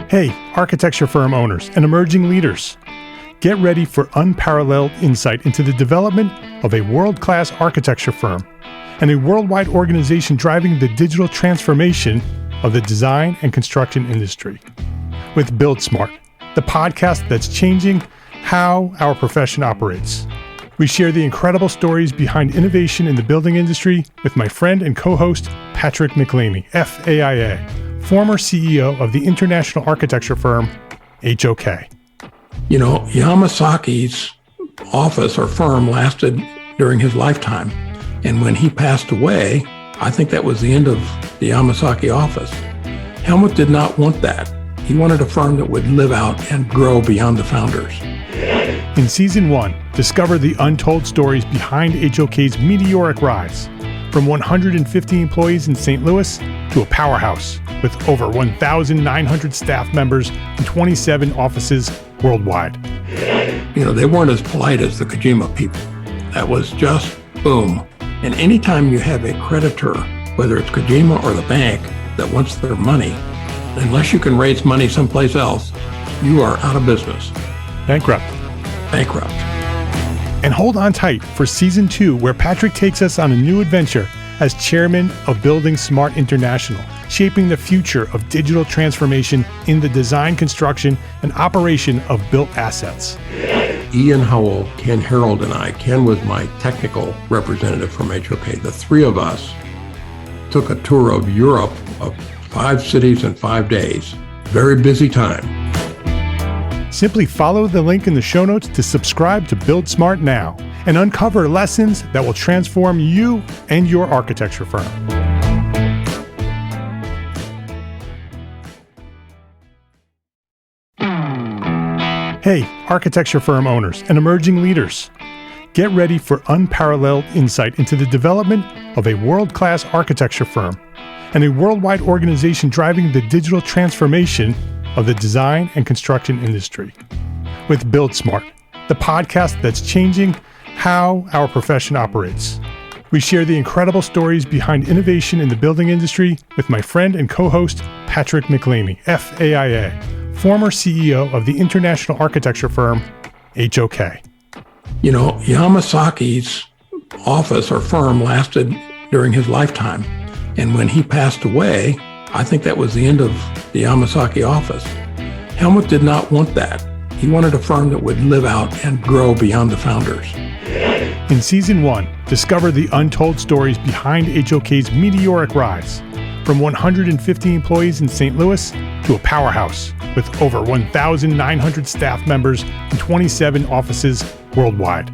Hey, architecture firm owners and emerging leaders. Get ready for unparalleled insight into the development of a world-class architecture firm and a worldwide organization driving the digital transformation of the design and construction industry. With Build Smart, the podcast that's changing how our profession operates. We share the incredible stories behind innovation in the building industry with my friend and co-host, Patrick McLeamy, FAIA, former CEO of the international architecture firm, HOK. You know, Yamasaki's office or firm lasted during his lifetime. And when he passed away, I think that was the end of the Yamasaki office. Helmut did not want that. He wanted a firm that would live out and grow beyond the founders. In Season 1, discover the untold stories behind HOK's meteoric rise, from 150 employees in St. Louis to a powerhouse with over 1,900 staff members and 27 offices worldwide. You know, they weren't as polite as the Kojima people. That was just boom. And anytime you have a creditor, whether it's Kojima or the bank, that wants their money, unless you can raise money someplace else, you are out of business. Bankrupt. And hold on tight for Season 2, where Patrick takes us on a new adventure as chairman of Building Smart International, shaping the future of digital transformation in the design, construction, and operation of built assets. Ian Howell, Ken Harold, and I, Ken was my technical representative from HOK. The three of us took a tour of Europe of 5 cities in 5 days. Very busy time. Simply follow the link in the show notes to subscribe to Build Smart now and uncover lessons that will transform you and your architecture firm. Hey, architecture firm owners and emerging leaders. Get ready for unparalleled insight into the development of a world-class architecture firm and a worldwide organization driving the digital transformation of the design and construction industry. With Build Smart, the podcast that's changing how our profession operates. We share the incredible stories behind innovation in the building industry with my friend and co-host, Patrick McLeamy, FAIA, former CEO of the international architecture firm, HOK. You know, Yamasaki's office or firm lasted during his lifetime. And when he passed away, I think that was the end of the Yamasaki office. Helmut did not want that. He wanted a firm that would live out and grow beyond the founders. In Season 1, discover the untold stories behind HOK's meteoric rise, from 150 employees in St. Louis to a powerhouse with over 1,900 staff members and 27 offices worldwide.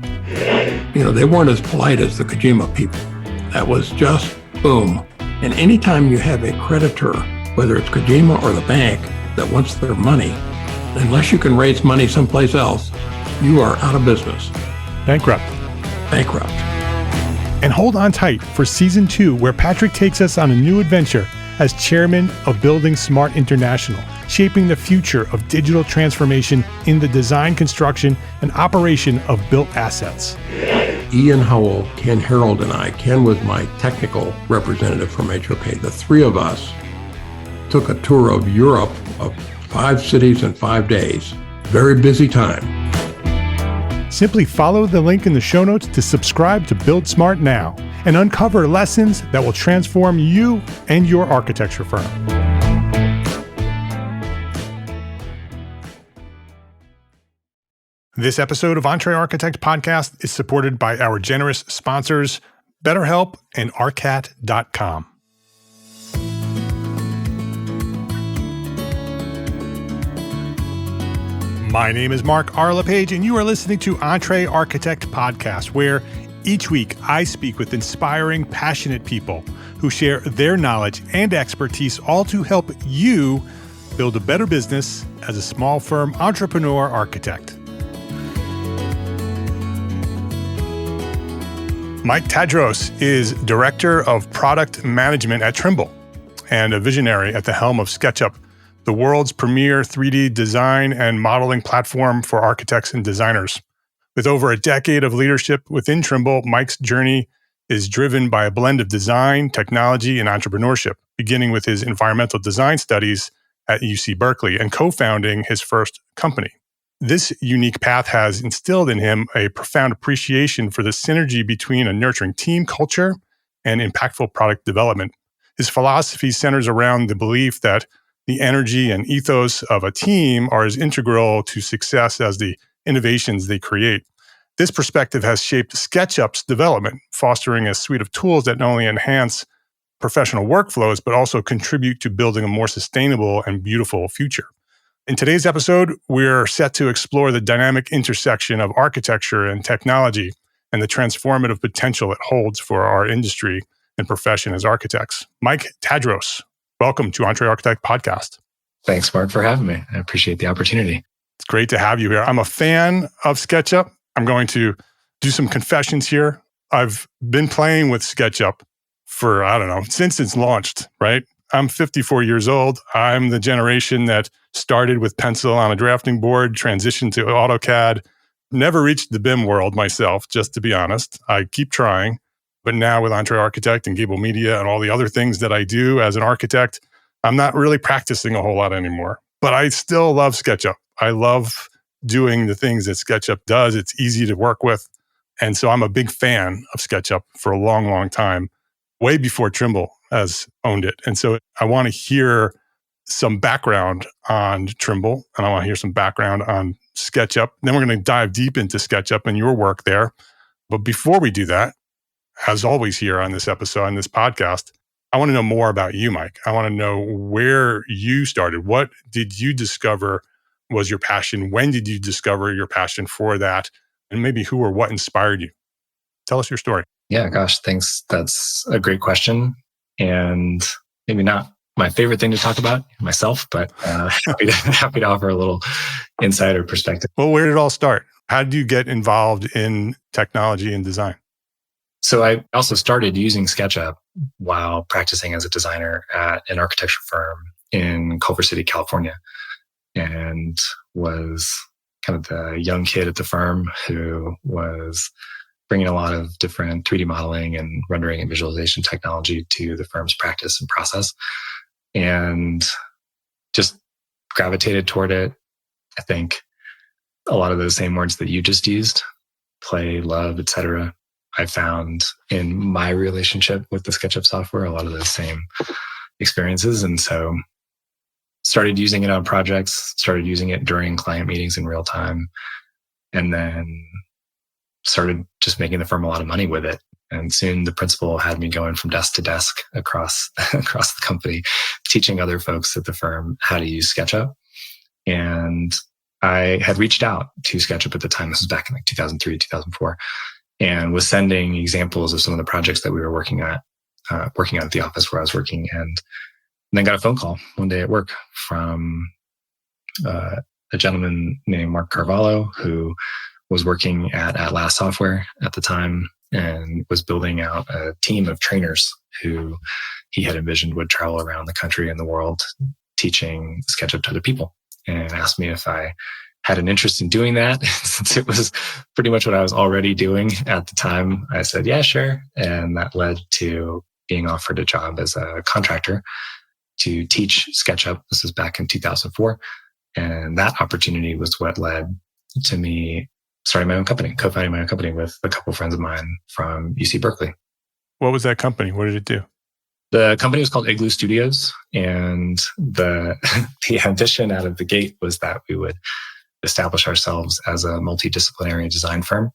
You know, they weren't as polite as the Kojima people. That was just boom. And anytime you have a creditor, whether it's Kojima or the bank, that wants their money, unless you can raise money someplace else, you are out of business. Bankrupt. And hold on tight for Season 2, where Patrick takes us on a new adventure as chairman of Building Smart International, shaping the future of digital transformation in the design, construction, and operation of built assets. Ian Howell, Ken Harold, and I, Ken was my technical representative from HOK. The three of us took a tour of Europe of 5 cities in 5 days. Very busy time. Simply follow the link in the show notes to subscribe to Build Smart now and uncover lessons that will transform you and your architecture firm. This episode of Entre Architect Podcast is supported by our generous sponsors, BetterHelp and Arcat.com. My name is Mark R. LePage, and you are listening to Entre Architect Podcast, where each week I speak with inspiring, passionate people who share their knowledge and expertise, all to help you build a better business as a small firm entrepreneur architect. Mike Tadros is Director of Product Management at Trimble and a visionary at the helm of SketchUp, the world's premier 3D design and modeling platform for architects and designers. With over a decade of leadership within Trimble, Mike's journey is driven by a blend of design, technology, and entrepreneurship, beginning with his environmental design studies at UC Berkeley and co-founding his first company. This unique path has instilled in him a profound appreciation for the synergy between a nurturing team culture and impactful product development. His philosophy centers around the belief that the energy and ethos of a team are as integral to success as the innovations they create. This perspective has shaped SketchUp's development, fostering a suite of tools that not only enhance professional workflows, but also contribute to building a more sustainable and beautiful future. In today's episode, we're set to explore the dynamic intersection of architecture and technology and the transformative potential it holds for our industry and profession as architects. Mike Tadros, welcome to Entre Architect Podcast. Thanks, Mark, for having me. I appreciate the opportunity. It's great to have you here. I'm a fan of SketchUp. I'm going to do some confessions here. I've been playing with SketchUp for, since it's launched, right? I'm 54 years old. I'm the generation that started with pencil on a drafting board, transitioned to AutoCAD, never reached the BIM world myself, just to be honest. I keep trying. But now with Entre Architect and Gable Media and all the other things that I do as an architect, I'm not really practicing a whole lot anymore. But I still love SketchUp. I love doing the things that SketchUp does. It's easy to work with. And so I'm a big fan of SketchUp for a long, long time, way before Trimble has owned it. And so I want to hear some background on Trimble, and I want to hear some background on SketchUp. Then we're going to dive deep into SketchUp and your work there. But before we do that, as always here on this episode, on this podcast, I want to know more about you, Mike. I want to know where you started. What did you discover was your passion? When did you discover your passion for that? And maybe who or what inspired you? Tell us your story. Yeah, gosh, thanks. That's a great question. And maybe not my favorite thing to talk about myself, but happy to offer a little insider perspective. Well, where did it all start? How did you get involved in technology and design? So I also started using SketchUp while practicing as a designer at an architecture firm in Culver City, California, and was kind of the young kid at the firm who was bringing a lot of different 3D modeling and rendering and visualization technology to the firm's practice and process, and just gravitated toward it. I think a lot of those same words that you just used, play, love, etc., I found in my relationship with the SketchUp software, a lot of those same experiences. And so started using it on projects, started using it during client meetings in real time, and then started just making the firm a lot of money with it. And soon the principal had me going from desk to desk across the company, teaching other folks at the firm how to use SketchUp. And I had reached out to SketchUp at the time. This was back in like 2003, 2004. And was sending examples of some of the projects that we were working on at the office where I was working. And then got a phone call one day at work from a gentleman named Mark Carvalho, who was working at Atlas Software at the time and was building out a team of trainers who he had envisioned would travel around the country and the world teaching SketchUp to other people, and asked me if I had an interest in doing that. Since it was pretty much what I was already doing at the time, I said, yeah, sure. And that led to being offered a job as a contractor to teach SketchUp. This was back in 2004. And that opportunity was what led to me starting my own company, co-founding my own company with a couple of friends of mine from UC Berkeley. What was that company? What did it do? The company was called Igloo Studios. And the ambition out of the gate was that we would establish ourselves as a multidisciplinary design firm.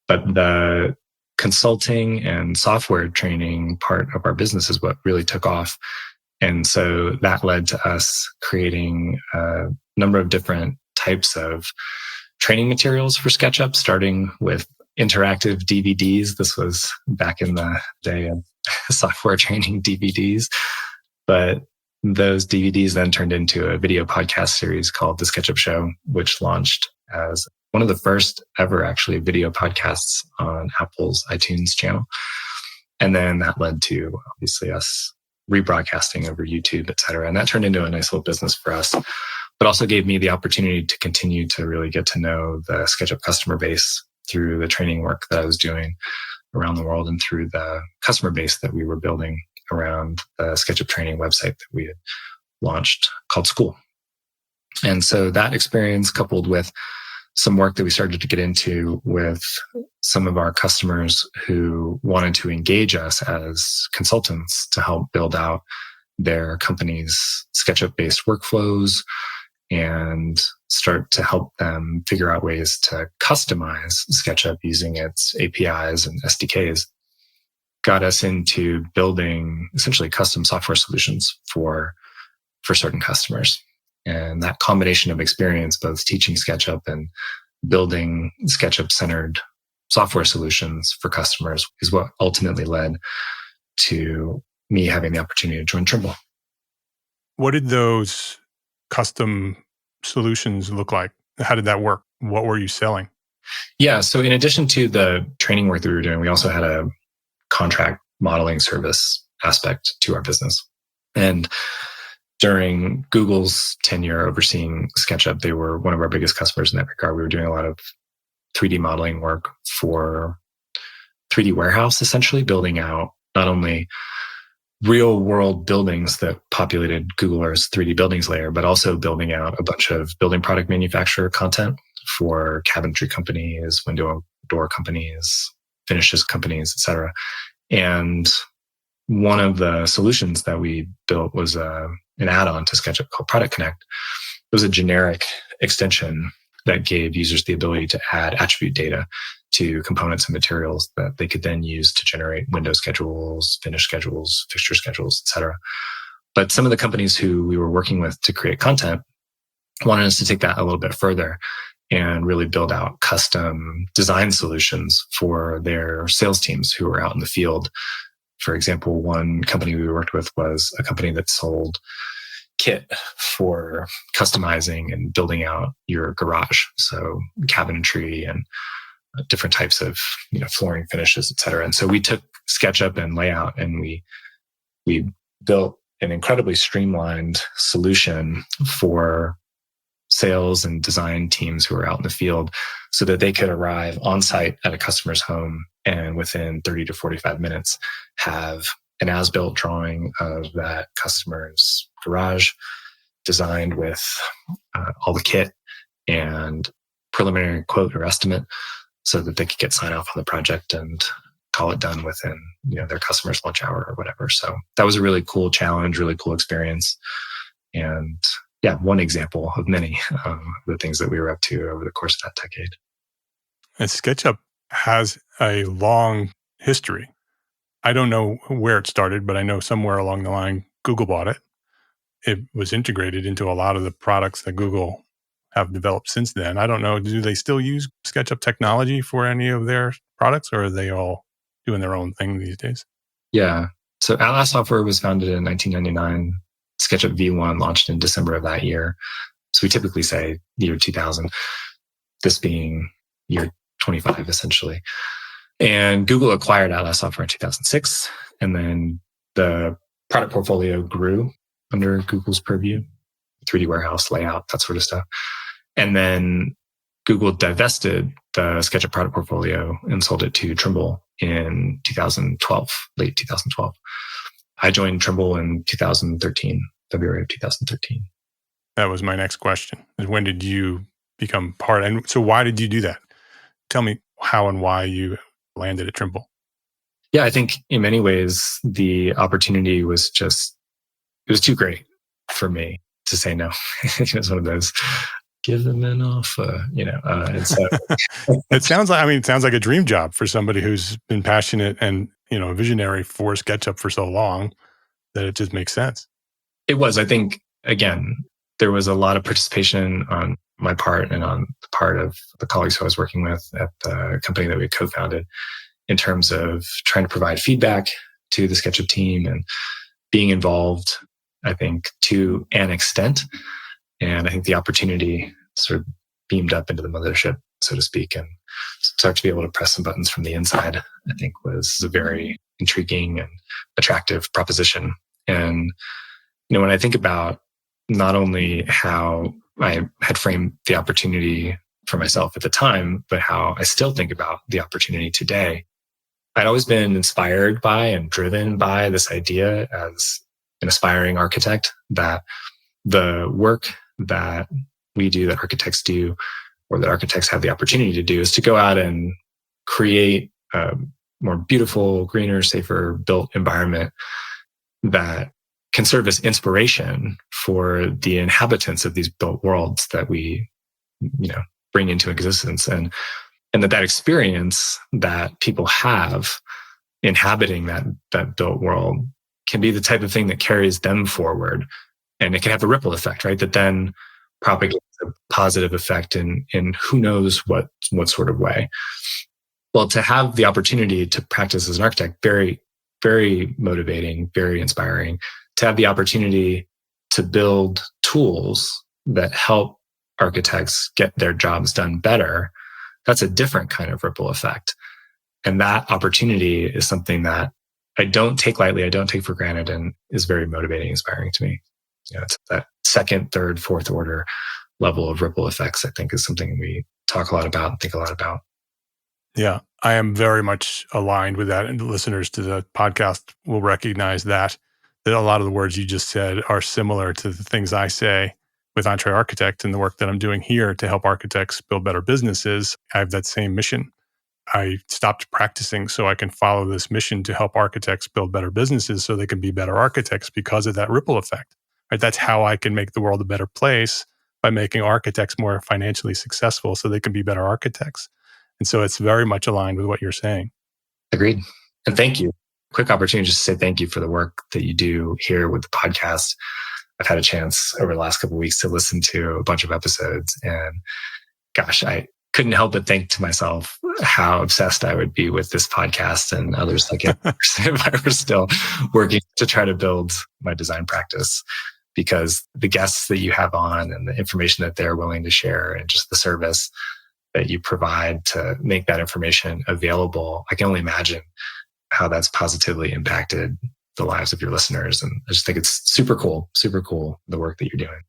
But the consulting and software training part of our business is what really took off. And so that led to us creating a number of different types of training materials for SketchUp, starting with interactive DVDs. This was back in the day of software training DVDs. But those DVDs then turned into a video podcast series called The SketchUp Show, which launched as one of the first ever actually video podcasts on Apple's iTunes channel. And then that led to obviously us rebroadcasting over YouTube, et cetera. And that turned into a nice little business for us, but also gave me the opportunity to continue to really get to know the SketchUp customer base through the training work that I was doing around the world and through the customer base that we were building around the SketchUp training website that we had launched called School. And so that experience, coupled with some work that we started to get into with some of our customers who wanted to engage us as consultants to help build out their company's SketchUp-based workflows and start to help them figure out ways to customize SketchUp using its APIs and SDKs, got us into building essentially custom software solutions for certain customers. And that combination of experience, both teaching SketchUp and building SketchUp-centered software solutions for customers, is what ultimately led to me having the opportunity to join Trimble. What did those custom solutions look like? How did that work? What were you selling? Yeah. So in addition to the training work that we were doing, we also had a contract modeling service aspect to our business. And during Google's tenure overseeing SketchUp, they were one of our biggest customers in that regard. We were doing a lot of 3D modeling work for 3D warehouse, essentially building out not only real world buildings that populated Google Earth's 3D buildings layer, but also building out a bunch of building product manufacturer content for cabinetry companies, window door companies, finishes companies, et cetera. And one of the solutions that we built was an add-on to SketchUp called Product Connect. It was a generic extension that gave users the ability to add attribute data to components and materials that they could then use to generate window schedules, finish schedules, fixture schedules, et cetera. But some of the companies who we were working with to create content wanted us to take that a little bit further and really build out custom design solutions for their sales teams who were out in the field. For example, one company we worked with was a company that sold kit for customizing and building out your garage. So cabinetry and different types of flooring finishes, et cetera. And so we took SketchUp and layout and we built an incredibly streamlined solution for sales and design teams who are out in the field so that they could arrive on site at a customer's home and within 30 to 45 minutes have an as-built drawing of that customer's garage designed with all the kit and preliminary quote or estimate so that they could get sign off on the project and call it done within their customer's lunch hour or whatever. So that was a really cool challenge, really cool experience. And yeah, one example of many the things that we were up to over the course of that decade. And SketchUp has a long history. I don't know where it started, but I know somewhere along the line, Google bought it. It was integrated into a lot of the products that Google have developed since then. I don't know, do they still use SketchUp technology for any of their products, or are they all doing their own thing these days? Yeah. So Atlas Software was founded in 1999. SketchUp V1 launched in December of that year. So we typically say year 2000, this being year 25, essentially. And Google acquired Atlas Software in 2006. And then the product portfolio grew under Google's purview, 3D warehouse, layout, that sort of stuff. And then Google divested the SketchUp product portfolio and sold it to Trimble in 2012, late 2012. I joined Trimble in 2013, February of 2013. That was my next question. When did you become part? And so why did you do that? Tell me how and why you landed at Trimble. Yeah, I think in many ways, the opportunity was it was too great for me to say no. It was one of those, give them an offer, and so it sounds like a dream job for somebody who's been passionate and, a visionary for SketchUp for so long that it just makes sense. It was, I think, again, there was a lot of participation on my part and on the part of the colleagues who I was working with at the company that we co-founded in terms of trying to provide feedback to the SketchUp team and being involved, I think, to an extent. And I think the opportunity sort of beamed up into the mothership, so to speak, and start to be able to press some buttons from the inside, I think was a very intriguing and attractive proposition. And, when I think about not only how I had framed the opportunity for myself at the time, but how I still think about the opportunity today, I'd always been inspired by and driven by this idea as an aspiring architect that the work that we do, that architects do, or that architects have the opportunity to do, is to go out and create a more beautiful, greener, safer built environment that can serve as inspiration for the inhabitants of these built worlds that we, bring into existence. And that experience that people have inhabiting that built world can be the type of thing that carries them forward. And it can have a ripple effect, right? That then propagates a positive effect in who knows what sort of way. Well, to have the opportunity to practice as an architect, very, very motivating, very inspiring. To have the opportunity to build tools that help architects get their jobs done better, that's a different kind of ripple effect. And that opportunity is something that I don't take lightly, I don't take for granted, and is very motivating, inspiring to me. It's that second, third, fourth order level of ripple effects, I think, is something we talk a lot about and think a lot about. Yeah, I am very much aligned with that. And the listeners to the podcast will recognize that a lot of the words you just said are similar to the things I say with Entre Architect and the work that I'm doing here to help architects build better businesses. I have that same mission. I stopped practicing so I can follow this mission to help architects build better businesses so they can be better architects because of that ripple effect. Right? That's how I can make the world a better place, by making architects more financially successful so they can be better architects. And so it's very much aligned with what you're saying. Agreed. And thank you. Quick opportunity just to say thank you for the work that you do here with the podcast. I've had a chance over the last couple of weeks to listen to a bunch of episodes, and gosh, I couldn't help but think to myself how obsessed I would be with this podcast and others like it if I were still working to try to build my design practice. Because the guests that you have on and the information that they're willing to share and just the service that you provide to make that information available, I can only imagine how that's positively impacted the lives of your listeners. And I just think it's super cool, the work that you're doing.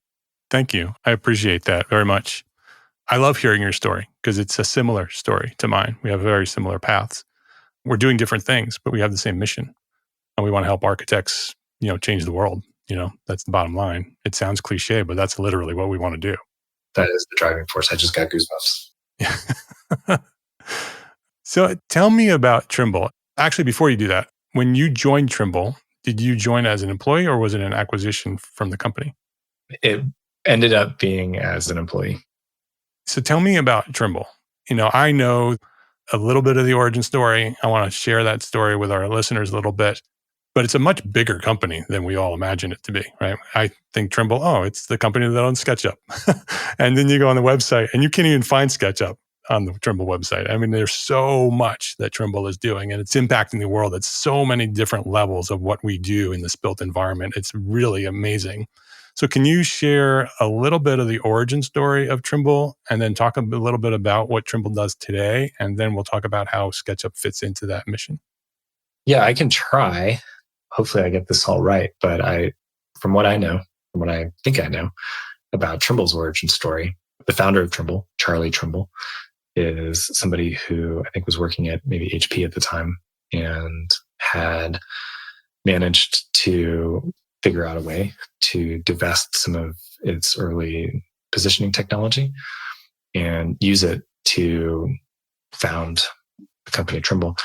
Thank you. I appreciate that very much. I love hearing your story because it's a similar story to mine. We have very similar paths. We're doing different things, but we have the same mission. And we want to help architects, change the world. That's the bottom line. It sounds cliche, but that's literally what we want to do. That is the driving force. I just got goosebumps. So tell me about Trimble. Actually, before you do that, when you joined Trimble, did you join as an employee or was it an acquisition from the company? It ended up being as an employee. So tell me about Trimble. I know a little bit of the origin story. I want to share that story with our listeners a little bit. But it's a much bigger company than we all imagine it to be, right? I think Trimble, it's the company that owns SketchUp. And then you go on the website and you can't even find SketchUp on the Trimble website. I mean, there's so much that Trimble is doing and it's impacting the world at so many different levels of what we do in this built environment. It's really amazing. So can you share a little bit of the origin story of Trimble and then talk a little bit about what Trimble does today? And then we'll talk about how SketchUp fits into that mission. Yeah, I can try. Hopefully I get this all right. But from what I think I know about Trimble's origin story, the founder of Trimble, Charlie Trimble, is somebody who I think was working at maybe HP at the time and had managed to figure out a way to divest some of its early positioning technology and use it to found the company Trimble.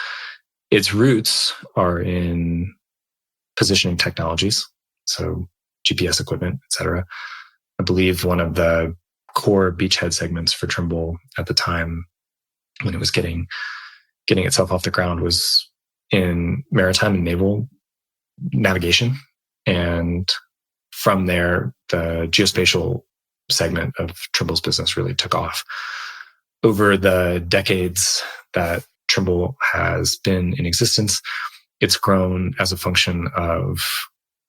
Its roots are in positioning technologies, so GPS equipment, et cetera. I believe one of the core beachhead segments for Trimble at the time when it was getting itself off the ground was in maritime and naval navigation. And from there, the geospatial segment of Trimble's business really took off. Over the decades that Trimble has been in existence, it's grown as a function of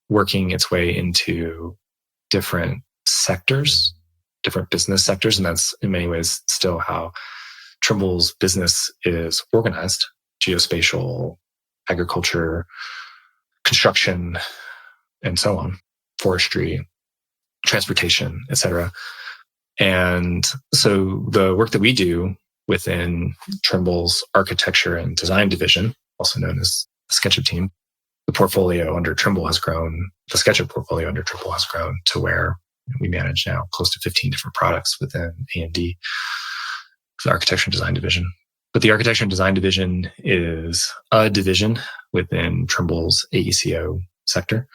working its way into different sectors, different business sectors. And that's in many ways still how Trimble's business is organized: geospatial, agriculture, construction, and so on, forestry, transportation, et cetera. And so the work that we do within Trimble's architecture and design division, also known as the SketchUp team, the portfolio under Trimble has grown, the SketchUp portfolio under Trimble has grown to where We manage now close to 15 different products within A&D, the architecture and design division. But the architecture and design division is a division within Trimble's AECO sector.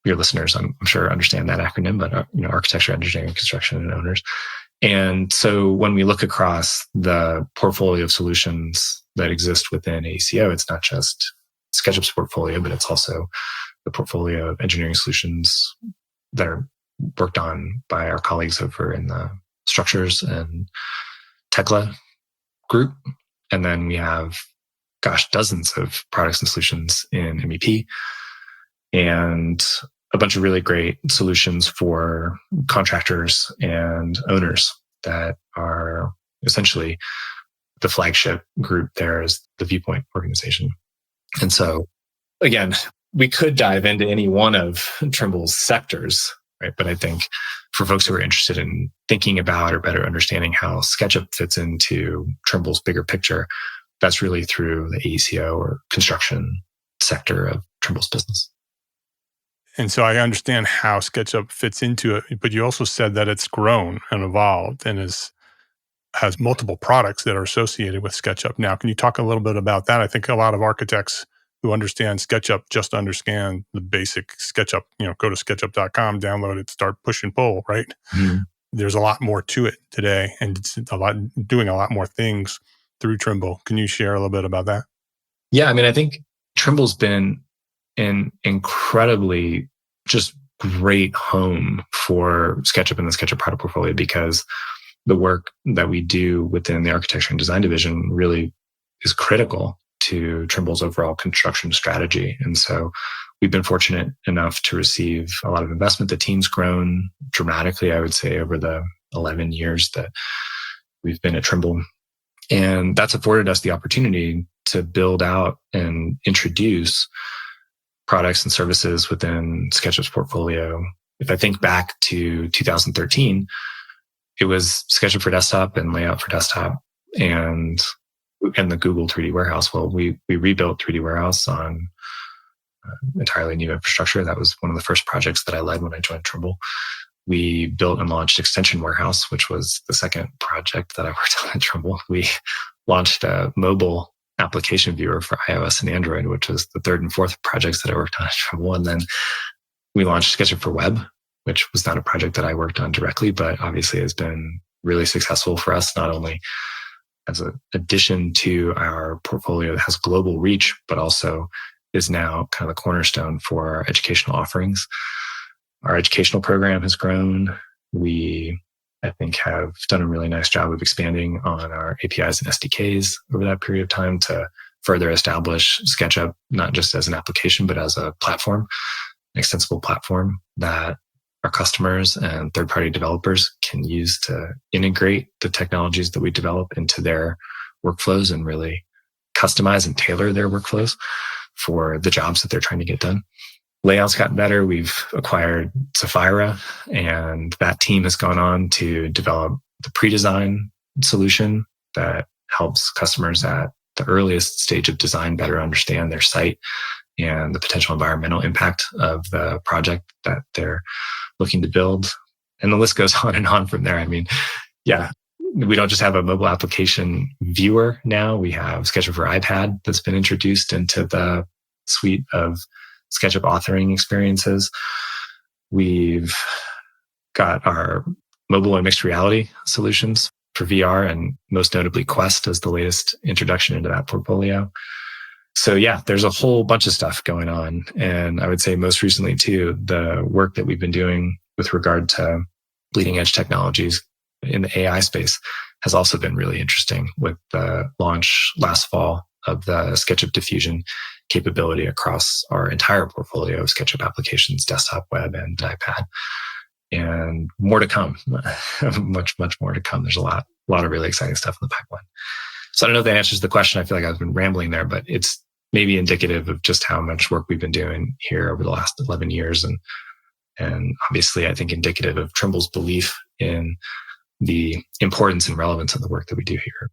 Your listeners, I'm sure, understand that acronym, but architecture, engineering, construction, and owners. And so when we look across the portfolio of solutions that exist within AECO, it's not just SketchUp's portfolio, but it's also the portfolio of engineering solutions that are worked on by our colleagues over in the structures and Tekla group. And then we have, dozens of products and solutions in MEP and a bunch of really great solutions for contractors and owners that are essentially the flagship group there is the Viewpoint organization. And so, again, we could dive into any one of Trimble's sectors, right? But I think for folks who are interested in thinking about or better understanding how SketchUp fits into Trimble's bigger picture, that's really through the AECO or construction sector of Trimble's business. And so I understand how SketchUp fits into it, but you also said that it's grown and evolved and has multiple products that are associated with SketchUp. Now, can you talk a little bit about that? I think a lot of architects who understand SketchUp just understand the basic SketchUp, go to sketchup.com, download it, start push and pull, right? Mm-hmm. There's a lot more to it today, and it's doing a lot more things through Trimble. Can you share a little bit about that? Yeah, I think Trimble's been an incredibly just great home for SketchUp and the SketchUp product portfolio because the work that we do within the architecture and design division really is critical to Trimble's overall construction strategy. And so we've been fortunate enough to receive a lot of investment. The team's grown dramatically, I would say, over the 11 years that we've been at Trimble. And that's afforded us the opportunity to build out and introduce products and services within SketchUp's portfolio. If I think back to 2013, it was SketchUp for desktop and layout for desktop and the Google 3D warehouse. Well, we rebuilt 3D warehouse on entirely new infrastructure. That was one of the first projects that I led when I joined Trimble. We built and launched Extension Warehouse, which was the second project that I worked on at Trimble. We launched a mobile application viewer for iOS and Android, which was the third and fourth projects that I worked on at Trimble. And then we launched SketchUp for Web, which was not a project that I worked on directly, but obviously has been really successful for us, not only as an addition to our portfolio that has global reach, but also is now kind of the cornerstone for our educational offerings. Our educational program has grown. We, I think, have done a really nice job of expanding on our APIs and SDKs over that period of time to further establish SketchUp, not just as an application, but as a platform, an extensible platform that our customers and third-party developers can use to integrate the technologies that we develop into their workflows and really customize and tailor their workflows for the jobs that they're trying to get done. Layout's gotten better. We've acquired Sapphira, and that team has gone on to develop the pre-design solution that helps customers at the earliest stage of design better understand their site and the potential environmental impact of the project that they're looking to build. And the list goes on and on from there. We don't just have a mobile application viewer now. We have SketchUp for iPad that's been introduced into the suite of SketchUp authoring experiences. We've got our mobile and mixed reality solutions for VR, and most notably Quest as the latest introduction into that portfolio. So yeah, there's a whole bunch of stuff going on. And I would say most recently too, the work that we've been doing with regard to bleeding edge technologies in the AI space has also been really interesting with the launch last fall of the SketchUp Diffusion capability across our entire portfolio of SketchUp applications, desktop, web, and iPad. And more to come, much, much more to come. There's a lot of really exciting stuff in the pipeline. So I don't know if that answers the question. I feel like I've been rambling there, but it's maybe indicative of just how much work we've been doing here over the last 11 years. And obviously, I think indicative of Trimble's belief in the importance and relevance of the work that we do here.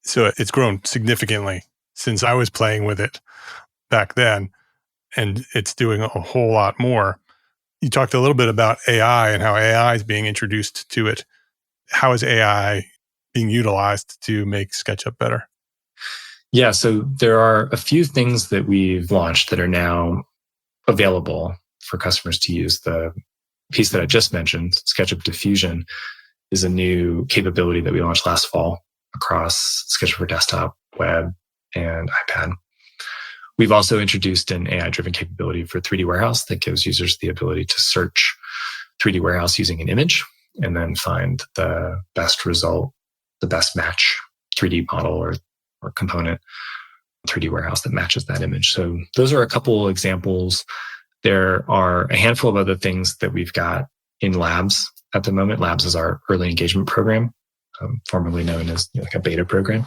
So it's grown significantly since I was playing with it back then, and it's doing a whole lot more. You talked a little bit about AI and how AI is being introduced to it. How is AI being utilized to make SketchUp better? Yeah, so there are a few things that we've launched that are now available for customers to use. The piece that I just mentioned, SketchUp Diffusion, is a new capability that we launched last fall across SketchUp for desktop, web, and iPad. We've also introduced an AI-driven capability for 3D Warehouse that gives users the ability to search 3D Warehouse using an image and then find the best result, the best match 3D model or component 3D Warehouse that matches that image. So those are a couple examples. There are a handful of other things that we've got in Labs at the moment. Labs is our early engagement program, formerly known as like a beta program,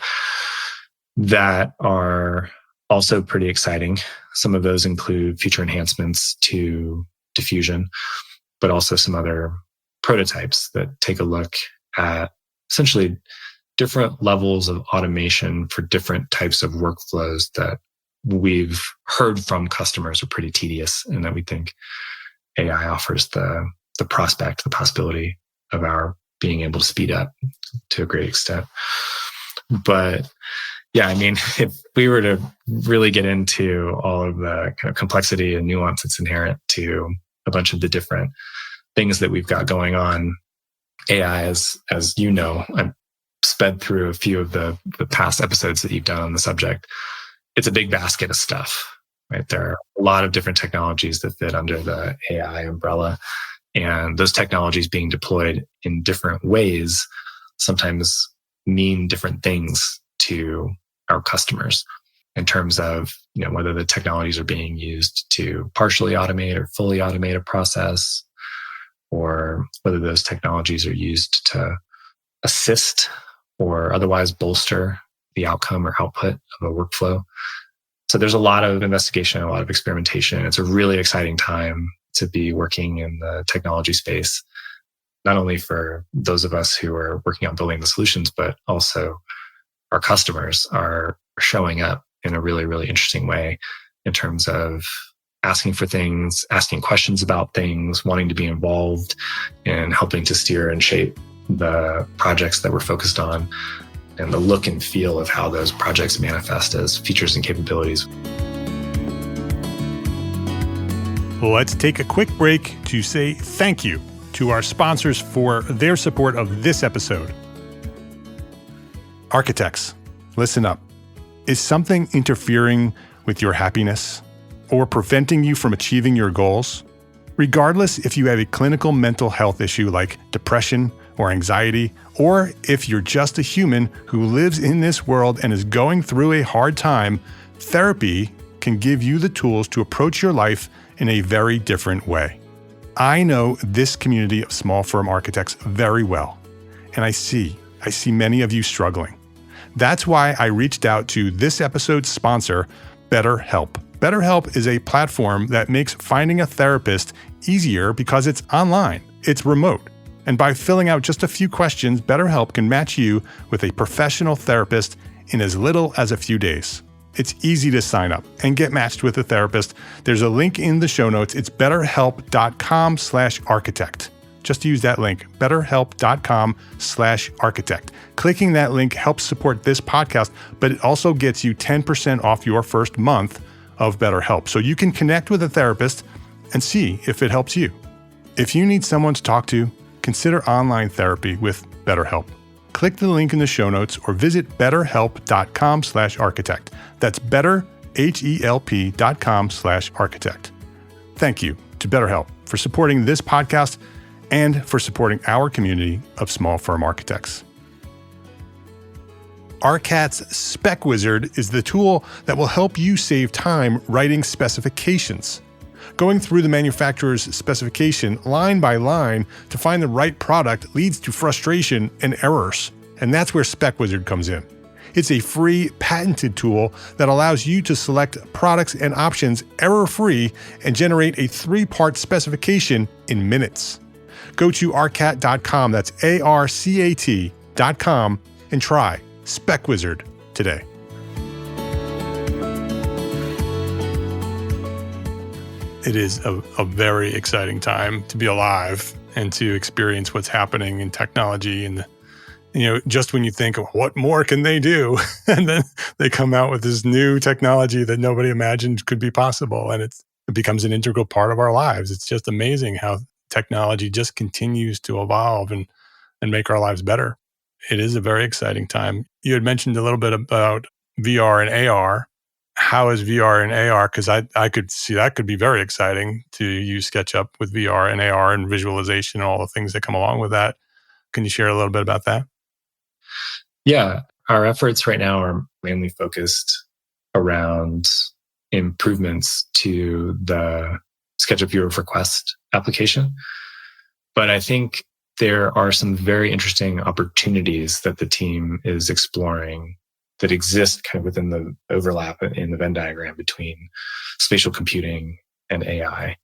that are also pretty exciting. Some of those include future enhancements to Diffusion, but also some other prototypes that take a look at essentially different levels of automation for different types of workflows that we've heard from customers are pretty tedious, and that we think AI offers the possibility of our being able to speed up to a great extent. But yeah, I mean, if we were to really get into all of the kind of complexity and nuance that's inherent to a bunch of the different things that we've got going on, AI, as you know, I've sped through a few of the past episodes that you've done on the subject. It's a big basket of stuff, right? There are a lot of different technologies that fit under the AI umbrella, and those technologies being deployed in different ways sometimes mean different things to our customers in terms of, whether the technologies are being used to partially automate or fully automate a process, or whether those technologies are used to assist or otherwise bolster the outcome or output of a workflow. So there's a lot of investigation, a lot of experimentation. It's a really exciting time to be working in the technology space, not only for those of us who are working on building the solutions, but also our customers are showing up in a really, really interesting way in terms of asking for things, asking questions about things, wanting to be involved in helping to steer and shape the projects that we're focused on, and the look and feel of how those projects manifest as features and capabilities. Let's take a quick break to say thank you to our sponsors for their support of this episode. Architects, listen up. Is something interfering with your happiness or preventing you from achieving your goals? Regardless if you have a clinical mental health issue like depression or anxiety, or if you're just a human who lives in this world and is going through a hard time, therapy can give you the tools to approach your life in a very different way. I know this community of small firm architects very well, and I see many of you struggling. That's why I reached out to this episode's sponsor, BetterHelp. BetterHelp is a platform that makes finding a therapist easier because it's online, it's remote. And by filling out just a few questions, BetterHelp can match you with a professional therapist in as little as a few days. It's easy to sign up and get matched with a therapist. There's a link in the show notes. It's betterhelp.com/architect. Just use that link, betterhelp.com/architect. Clicking that link helps support this podcast, but it also gets you 10% off your first month of BetterHelp. So you can connect with a therapist and see if it helps you. If you need someone to talk to, consider online therapy with BetterHelp. Click the link in the show notes or visit betterhelp.com/architect. That's betterhelp.com/architect. Thank you to BetterHelp for supporting this podcast and for supporting our community of small firm architects. ARCAT's Spec Wizard is the tool that will help you save time writing specifications. Going through the manufacturer's specification line by line to find the right product leads to frustration and errors. And that's where Spec Wizard comes in. It's a free, patented tool that allows you to select products and options error-free and generate a 3-part specification in minutes. Go to arcat.com, that's ARCAT.com, and try Spec Wizard today. It is a very exciting time to be alive and to experience what's happening in technology. And, just when you think, what more can they do? And then they come out with this new technology that nobody imagined could be possible. And it becomes an integral part of our lives. It's just amazing how technology just continues to evolve and make our lives better. It is a very exciting time. You had mentioned a little bit about VR and AR. How is VR and AR? Because I could see that could be very exciting to use SketchUp with VR and AR and visualization and all the things that come along with that. Can you share a little bit about that? Yeah, our efforts right now are mainly focused around improvements to the SketchUp Viewer for Quest application. But I think there are some very interesting opportunities that the team is exploring that exist kind of within the overlap in the Venn diagram between spatial computing and AI.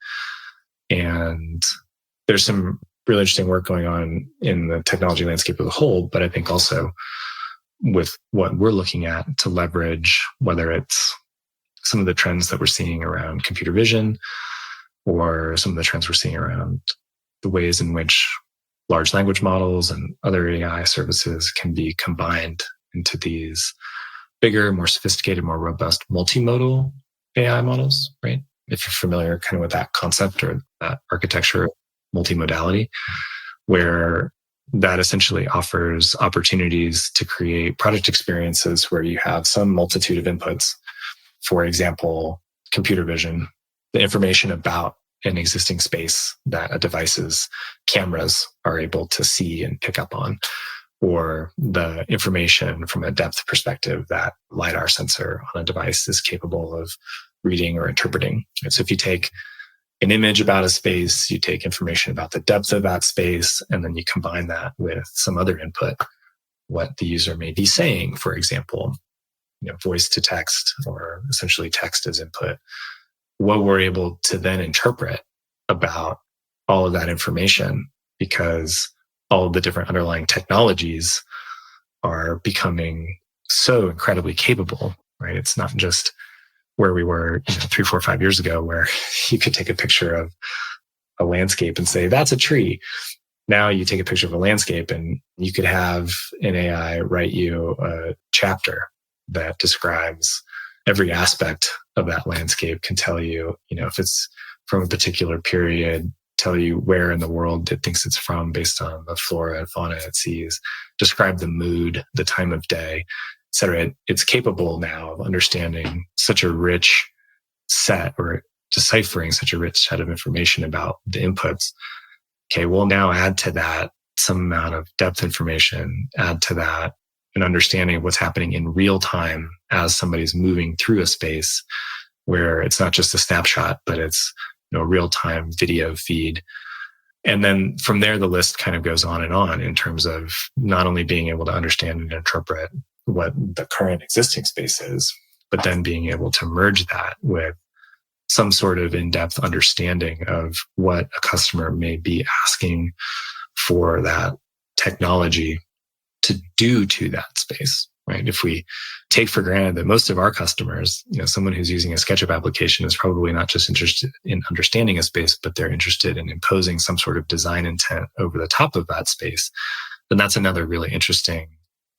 And there's some really interesting work going on in the technology landscape as a whole, but I think also with what we're looking at to leverage, whether it's some of the trends that we're seeing around computer vision or some of the trends we're seeing around the ways in which large language models and other AI services can be combined into these bigger, more sophisticated, more robust multimodal AI models, right? If you're familiar kind of with that concept or that architecture of multimodality, where that essentially offers opportunities to create product experiences where you have some multitude of inputs. For example, computer vision, the information about an existing space that a device's cameras are able to see and pick up on, or the information from a depth perspective that LiDAR sensor on a device is capable of reading or interpreting. And so if you take an image about a space, you take information about the depth of that space, and then you combine that with some other input, what the user may be saying, for example, voice to text or essentially text as input, what we're able to then interpret about all of that information, because all of the different underlying technologies are becoming so incredibly capable, right? It's not just where we were 3, 4, 5 years ago, where you could take a picture of a landscape and say, that's a tree. Now you take a picture of a landscape and you could have an AI write you a chapter that describes every aspect of that landscape, can tell you, if it's from a particular period, tell you where in the world it thinks it's from based on the flora and fauna it sees, describe the mood, the time of day, et cetera. It's capable now of understanding such a rich set, or deciphering such a rich set of information about the inputs. Okay, we'll now add to that some amount of depth information, add to that an understanding of what's happening in real time as somebody's moving through a space, where it's not just a snapshot, but it's real-time video feed. And then from there, the list kind of goes on in terms of not only being able to understand and interpret what the current existing space is, but then being able to merge that with some sort of in-depth understanding of what a customer may be asking for that technology to do to that space, right? If we take for granted that most of our customers, someone who's using a SketchUp application is probably not just interested in understanding a space, but they're interested in imposing some sort of design intent over the top of that space, then that's another really interesting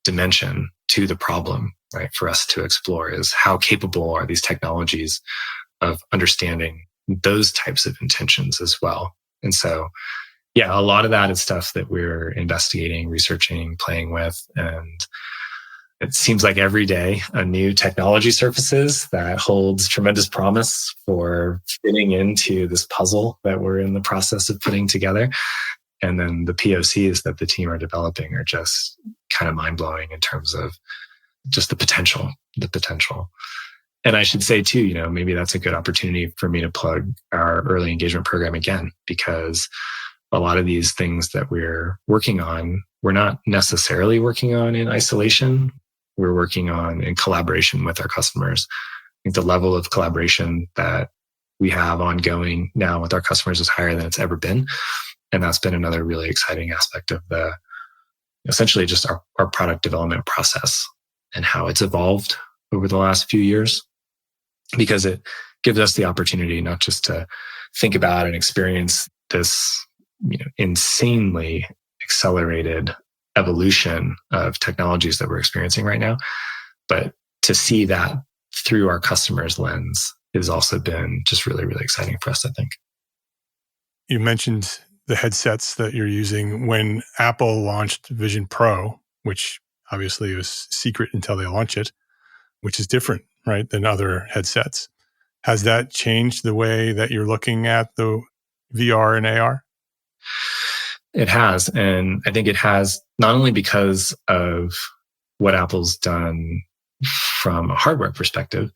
dimension to the problem, right? For us to explore is how capable are these technologies of understanding those types of intentions as well. And so, yeah, a lot of that is stuff that we're investigating, researching, playing with. And it seems like every day a new technology surfaces that holds tremendous promise for fitting into this puzzle that we're in the process of putting together. And then the POCs that the team are developing are just kind of mind-blowing in terms of just the potential. And I should say too, maybe that's a good opportunity for me to plug our early engagement program again, because a lot of these things that we're working on, we're not necessarily working on in isolation. We're working on in collaboration with our customers. I think the level of collaboration that we have ongoing now with our customers is higher than it's ever been. And that's been another really exciting aspect of essentially just our product development process and how it's evolved over the last few years. Because it gives us the opportunity not just to think about and experience this, insanely accelerated evolution of technologies that we're experiencing right now, but to see that through our customers' lens has also been just really, really exciting for us, I think. You mentioned the headsets that you're using. When Apple launched Vision Pro, which obviously was secret until they launch it, which is different, right, than other headsets. Has that changed the way that you're looking at the VR and AR? It has. And I think it has not only because of what Apple's done from a hardware perspective,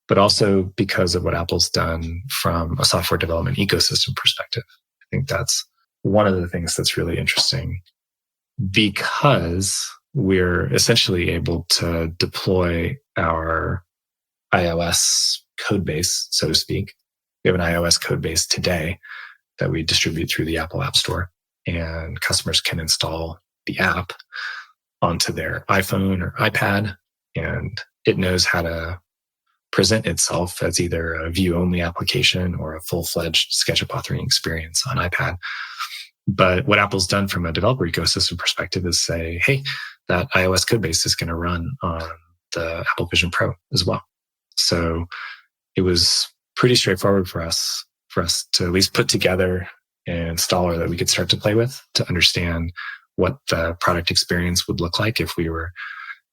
but also because of what Apple's done from a software development ecosystem perspective. I think that's one of the things that's really interesting, because we're essentially able to deploy our iOS code base, so to speak. We have an iOS code base today that we distribute through the Apple App Store, and customers can install the app onto their iPhone or iPad, and it knows how to present itself as either a view-only application or a full-fledged SketchUp authoring experience on iPad. But what Apple's done from a developer ecosystem perspective is say, hey, that iOS code base is going to run on the Apple Vision Pro as well. So it was pretty straightforward for us to at least put together an installer that we could start to play with to understand what the product experience would look like if we were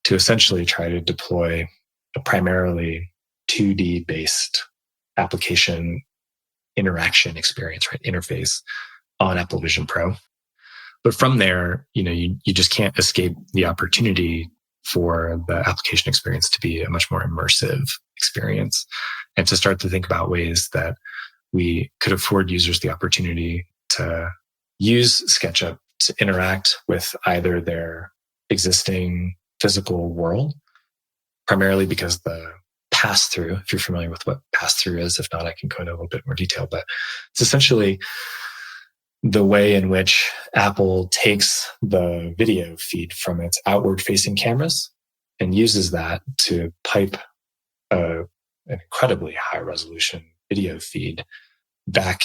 to essentially try to deploy a primarily 2D based application interaction experience, right? Interface on Apple Vision Pro. But from there, you just can't escape the opportunity for the application experience to be a much more immersive experience, and to start to think about ways that we could afford users the opportunity to use SketchUp to interact with either their existing physical world, primarily because the pass-through, if you're familiar with what pass-through is, if not, I can go into a little bit more detail, but it's essentially the way in which Apple takes the video feed from its outward-facing cameras and uses that to pipe an incredibly high-resolution video feed back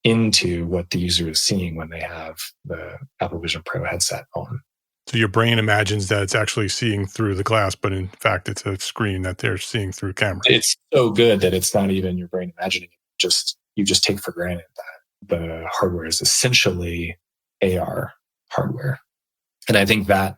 into what the user is seeing when they have the Apple Vision Pro headset on. So your brain imagines that it's actually seeing through the glass, but in fact, it's a screen that they're seeing through camera. It's so good that it's not even your brain imagining it. You just take for granted that the hardware is essentially AR hardware. And I think that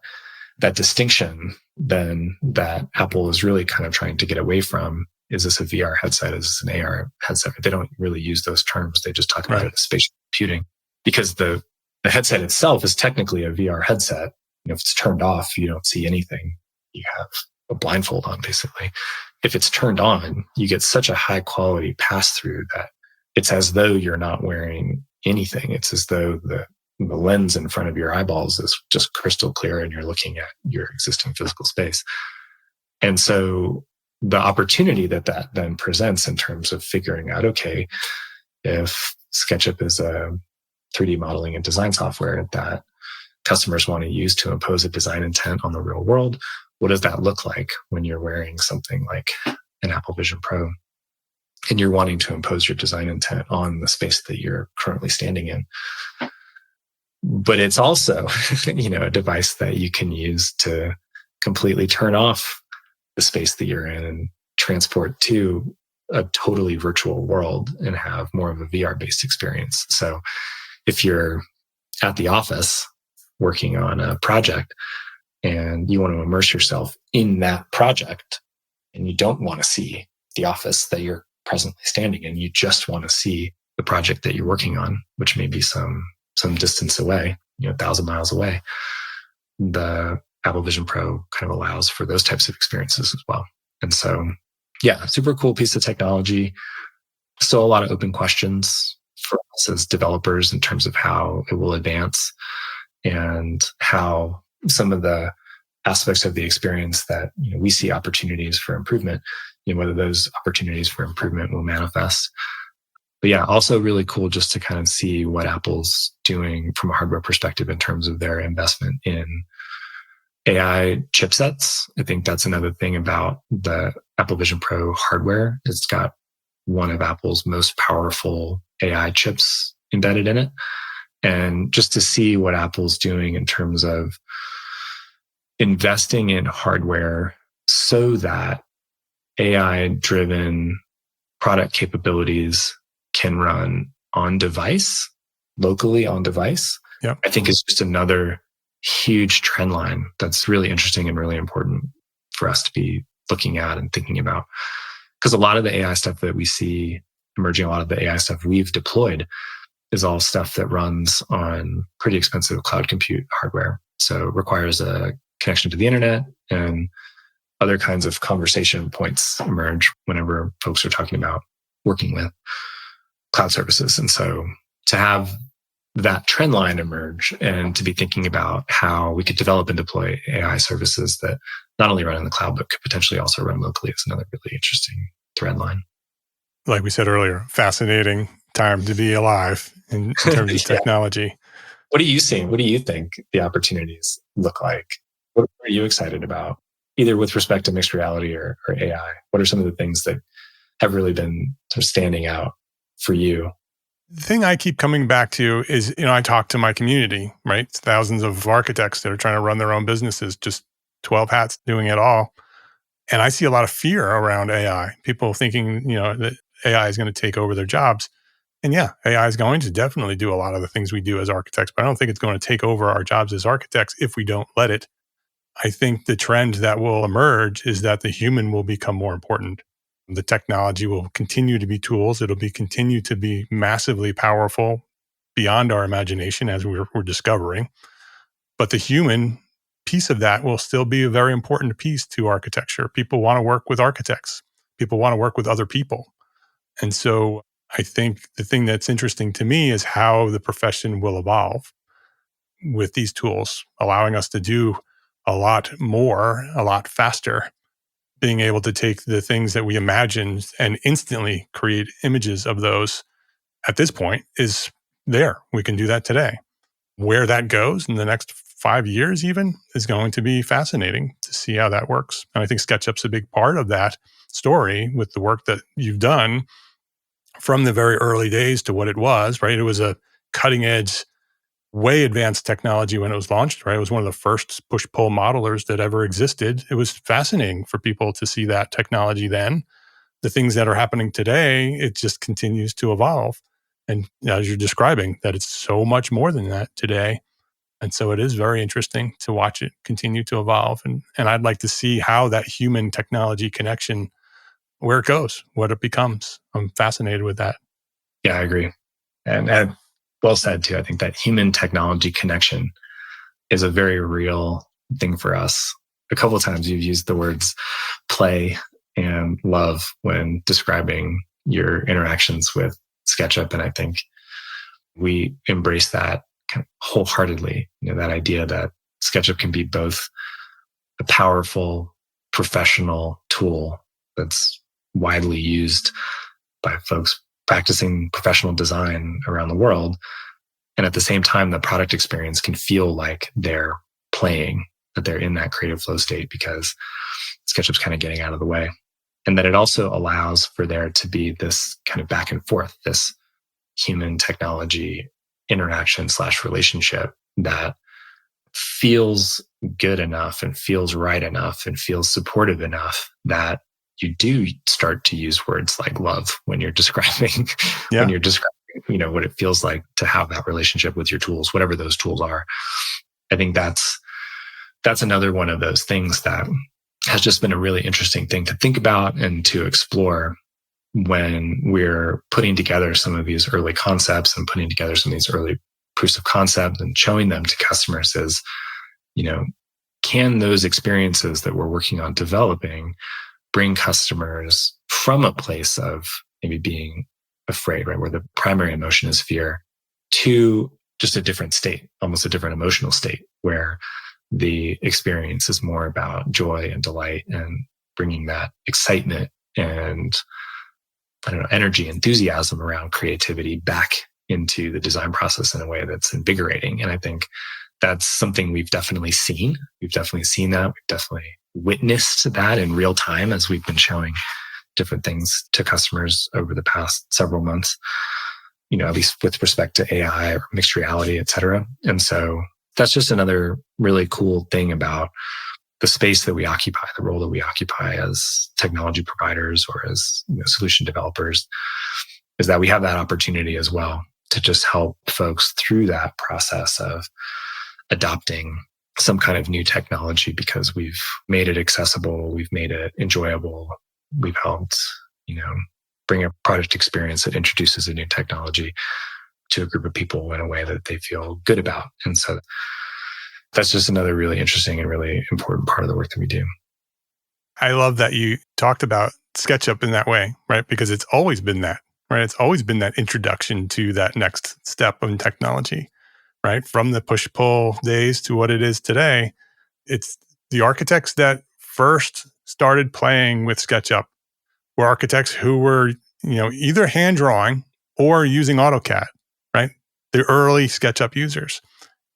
distinction then that Apple is really kind of trying to get away from, is this a VR headset? Is this an AR headset? They don't really use those terms. They just talk about it as spatial computing, because the headset itself is technically a VR headset. If it's turned off, you don't see anything. You have a blindfold on, basically. If it's turned on, you get such a high quality pass through that it's as though you're not wearing anything. It's as though the lens in front of your eyeballs is just crystal clear and you're looking at your existing physical space. And so the opportunity that then presents in terms of figuring out, okay, if SketchUp is a 3D modeling and design software that customers want to use to impose a design intent on the real world, what does that look like when you're wearing something like an Apple Vision Pro and you're wanting to impose your design intent on the space that you're currently standing in? But it's also, a device that you can use to completely turn off the space that you're in and transport to a totally virtual world and have more of a VR-based experience. So if you're at the office working on a project and you want to immerse yourself in that project and you don't want to see the office that you're presently standing in, you just want to see the project that you're working on, which may be some distance away, 1,000 miles away, the Apple Vision Pro kind of allows for those types of experiences as well. And so, yeah, super cool piece of technology. Still a lot of open questions for us as developers in terms of how it will advance and how some of the aspects of the experience that we see opportunities for improvement, whether those opportunities for improvement will manifest. But yeah, also really cool just to kind of see what Apple's doing from a hardware perspective in terms of their investment in AI chipsets. I think that's another thing about the Apple Vision Pro hardware. It's got one of Apple's most powerful AI chips embedded in it. And just to see what Apple's doing in terms of investing in hardware so that AI-driven product capabilities can run on device, locally on device, Yep. I think is just another huge trend line that's really interesting and really important for us to be looking at and thinking about. Because a lot of the AI stuff that we see emerging, a lot of the AI stuff we've deployed is all stuff that runs on pretty expensive cloud compute hardware. So it requires a connection to the internet, and other kinds of conversation points emerge whenever folks are talking about working with cloud services. And so to have that trend line emerge and to be thinking about how we could develop and deploy AI services that not only run in the cloud, but could potentially also run locally is another really interesting thread line. Like we said earlier, fascinating time to be alive in terms of technology. What are you seeing? What do you think the opportunities look like? What are you excited about, either with respect to mixed reality or AI? What are some of the things that have really been sort of standing out for you? The thing I keep coming back to is, I talk to my community, right? It's thousands of architects that are trying to run their own businesses, just 12 hats doing it all. And I see a lot of fear around AI. People thinking, that AI is going to take over their jobs. And yeah, AI is going to definitely do a lot of the things we do as architects, but I don't think it's going to take over our jobs as architects if we don't let it. I think the trend that will emerge is that the human will become more important. The technology will continue to be tools. It'll continue to be massively powerful beyond our imagination as we're discovering. But the human piece of that will still be a very important piece to architecture. People want to work with architects. People want to work with other people. And so I think the thing that's interesting to me is how the profession will evolve with these tools, allowing us to do a lot more, a lot faster, being able to take the things that we imagined and instantly create images of those at this point is there. We can do that today. Where that goes in the next 5 years even is going to be fascinating to see how that works. And I think SketchUp's a big part of that story with the work that you've done from the very early days to what it was, right? It was a cutting edge, way advanced technology when it was launched, right? It was one of the first push-pull modelers that ever existed. It was fascinating for people to see that technology then. The things that are happening today, it just continues to evolve. And as you're describing, that it's so much more than that today. And so it is very interesting to watch it continue to evolve. And I'd like to see how that human technology connection, where it goes, what it becomes. I'm fascinated with that. Yeah, I agree. And well said too. I think that human technology connection is a very real thing for us. A couple of times you've used the words play and love when describing your interactions with SketchUp. And I think we embrace that kind of wholeheartedly. That idea that SketchUp can be both a powerful professional tool that's widely used by folks practicing professional design around the world. And at the same time, the product experience can feel like they're playing, that they're in that creative flow state because SketchUp's kind of getting out of the way. And that it also allows for there to be this kind of back and forth, this human technology interaction / relationship that feels good enough and feels right enough and feels supportive enough that you do start to use words like love when you're describing, what it feels like to have that relationship with your tools, whatever those tools are. I think that's another one of those things that has just been a really interesting thing to think about and to explore when we're putting together some of these early concepts and putting together some of these early proofs of concept and showing them to customers is, can those experiences that we're working on developing bring customers from a place of maybe being afraid, right, where the primary emotion is fear, to just a different state, almost a different emotional state, where the experience is more about joy and delight and bringing that excitement and, energy, enthusiasm around creativity back into the design process in a way that's invigorating. And I think that's something we've definitely seen. We've definitely seen that. We've definitely witnessed that in real time as we've been showing different things to customers over the past several months, at least with respect to AI or mixed reality, et cetera. And so that's just another really cool thing about the space that we occupy, the role that we occupy as technology providers or as solution developers, is that we have that opportunity as well to just help folks through that process of adopting some kind of new technology because we've made it accessible, we've made it enjoyable, we've helped, bring a product experience that introduces a new technology to a group of people in a way that they feel good about. And so that's just another really interesting and really important part of the work that we do. I love that you talked about SketchUp in that way, right? Because it's always been that, right? It's always been that introduction to that next step in technology, right? From the push-pull days to what it is today. It's the architects that first started playing with SketchUp were architects who were, either hand drawing or using AutoCAD, right? The early SketchUp users.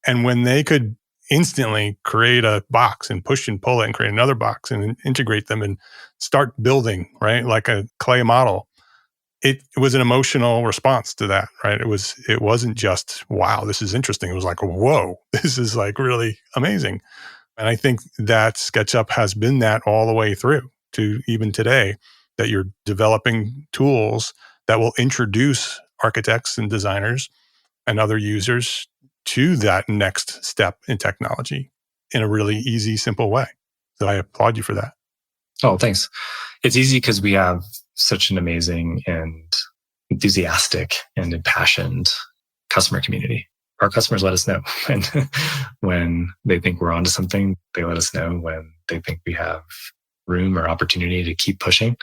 And when they could instantly create a box and push and pull it and create another box and integrate them and start building, right? Like a clay model. It was an emotional response to that, right? It wasn't just, wow, this is interesting. It was like, whoa, this is like really amazing. And I think that SketchUp has been that all the way through to even today, that you're developing tools that will introduce architects and designers and other users to that next step in technology in a really easy, simple way. So I applaud you for that. Oh, thanks. It's easy because we have such an amazing and enthusiastic and impassioned customer community. Our customers let us know when they think we're onto something. They let us know when they think we have room or opportunity to keep pushing.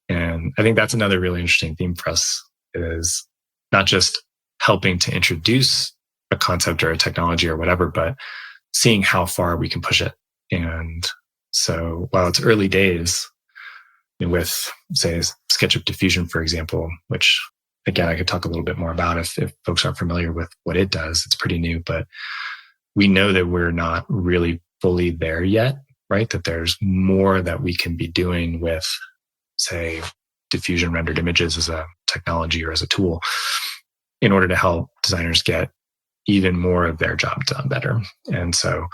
And I think that's another really interesting theme for us, is not just helping to introduce a concept or a technology or whatever, but seeing how far we can push it. And so while it's early days with, say, SketchUp Diffusion, for example, which again, I could talk a little bit more about if folks aren't familiar with what it does. It's pretty new, but we know that we're not really fully there yet, right? That there's more that we can be doing with, say, diffusion rendered images as a technology or as a tool in order to help designers get even more of their job done better. And so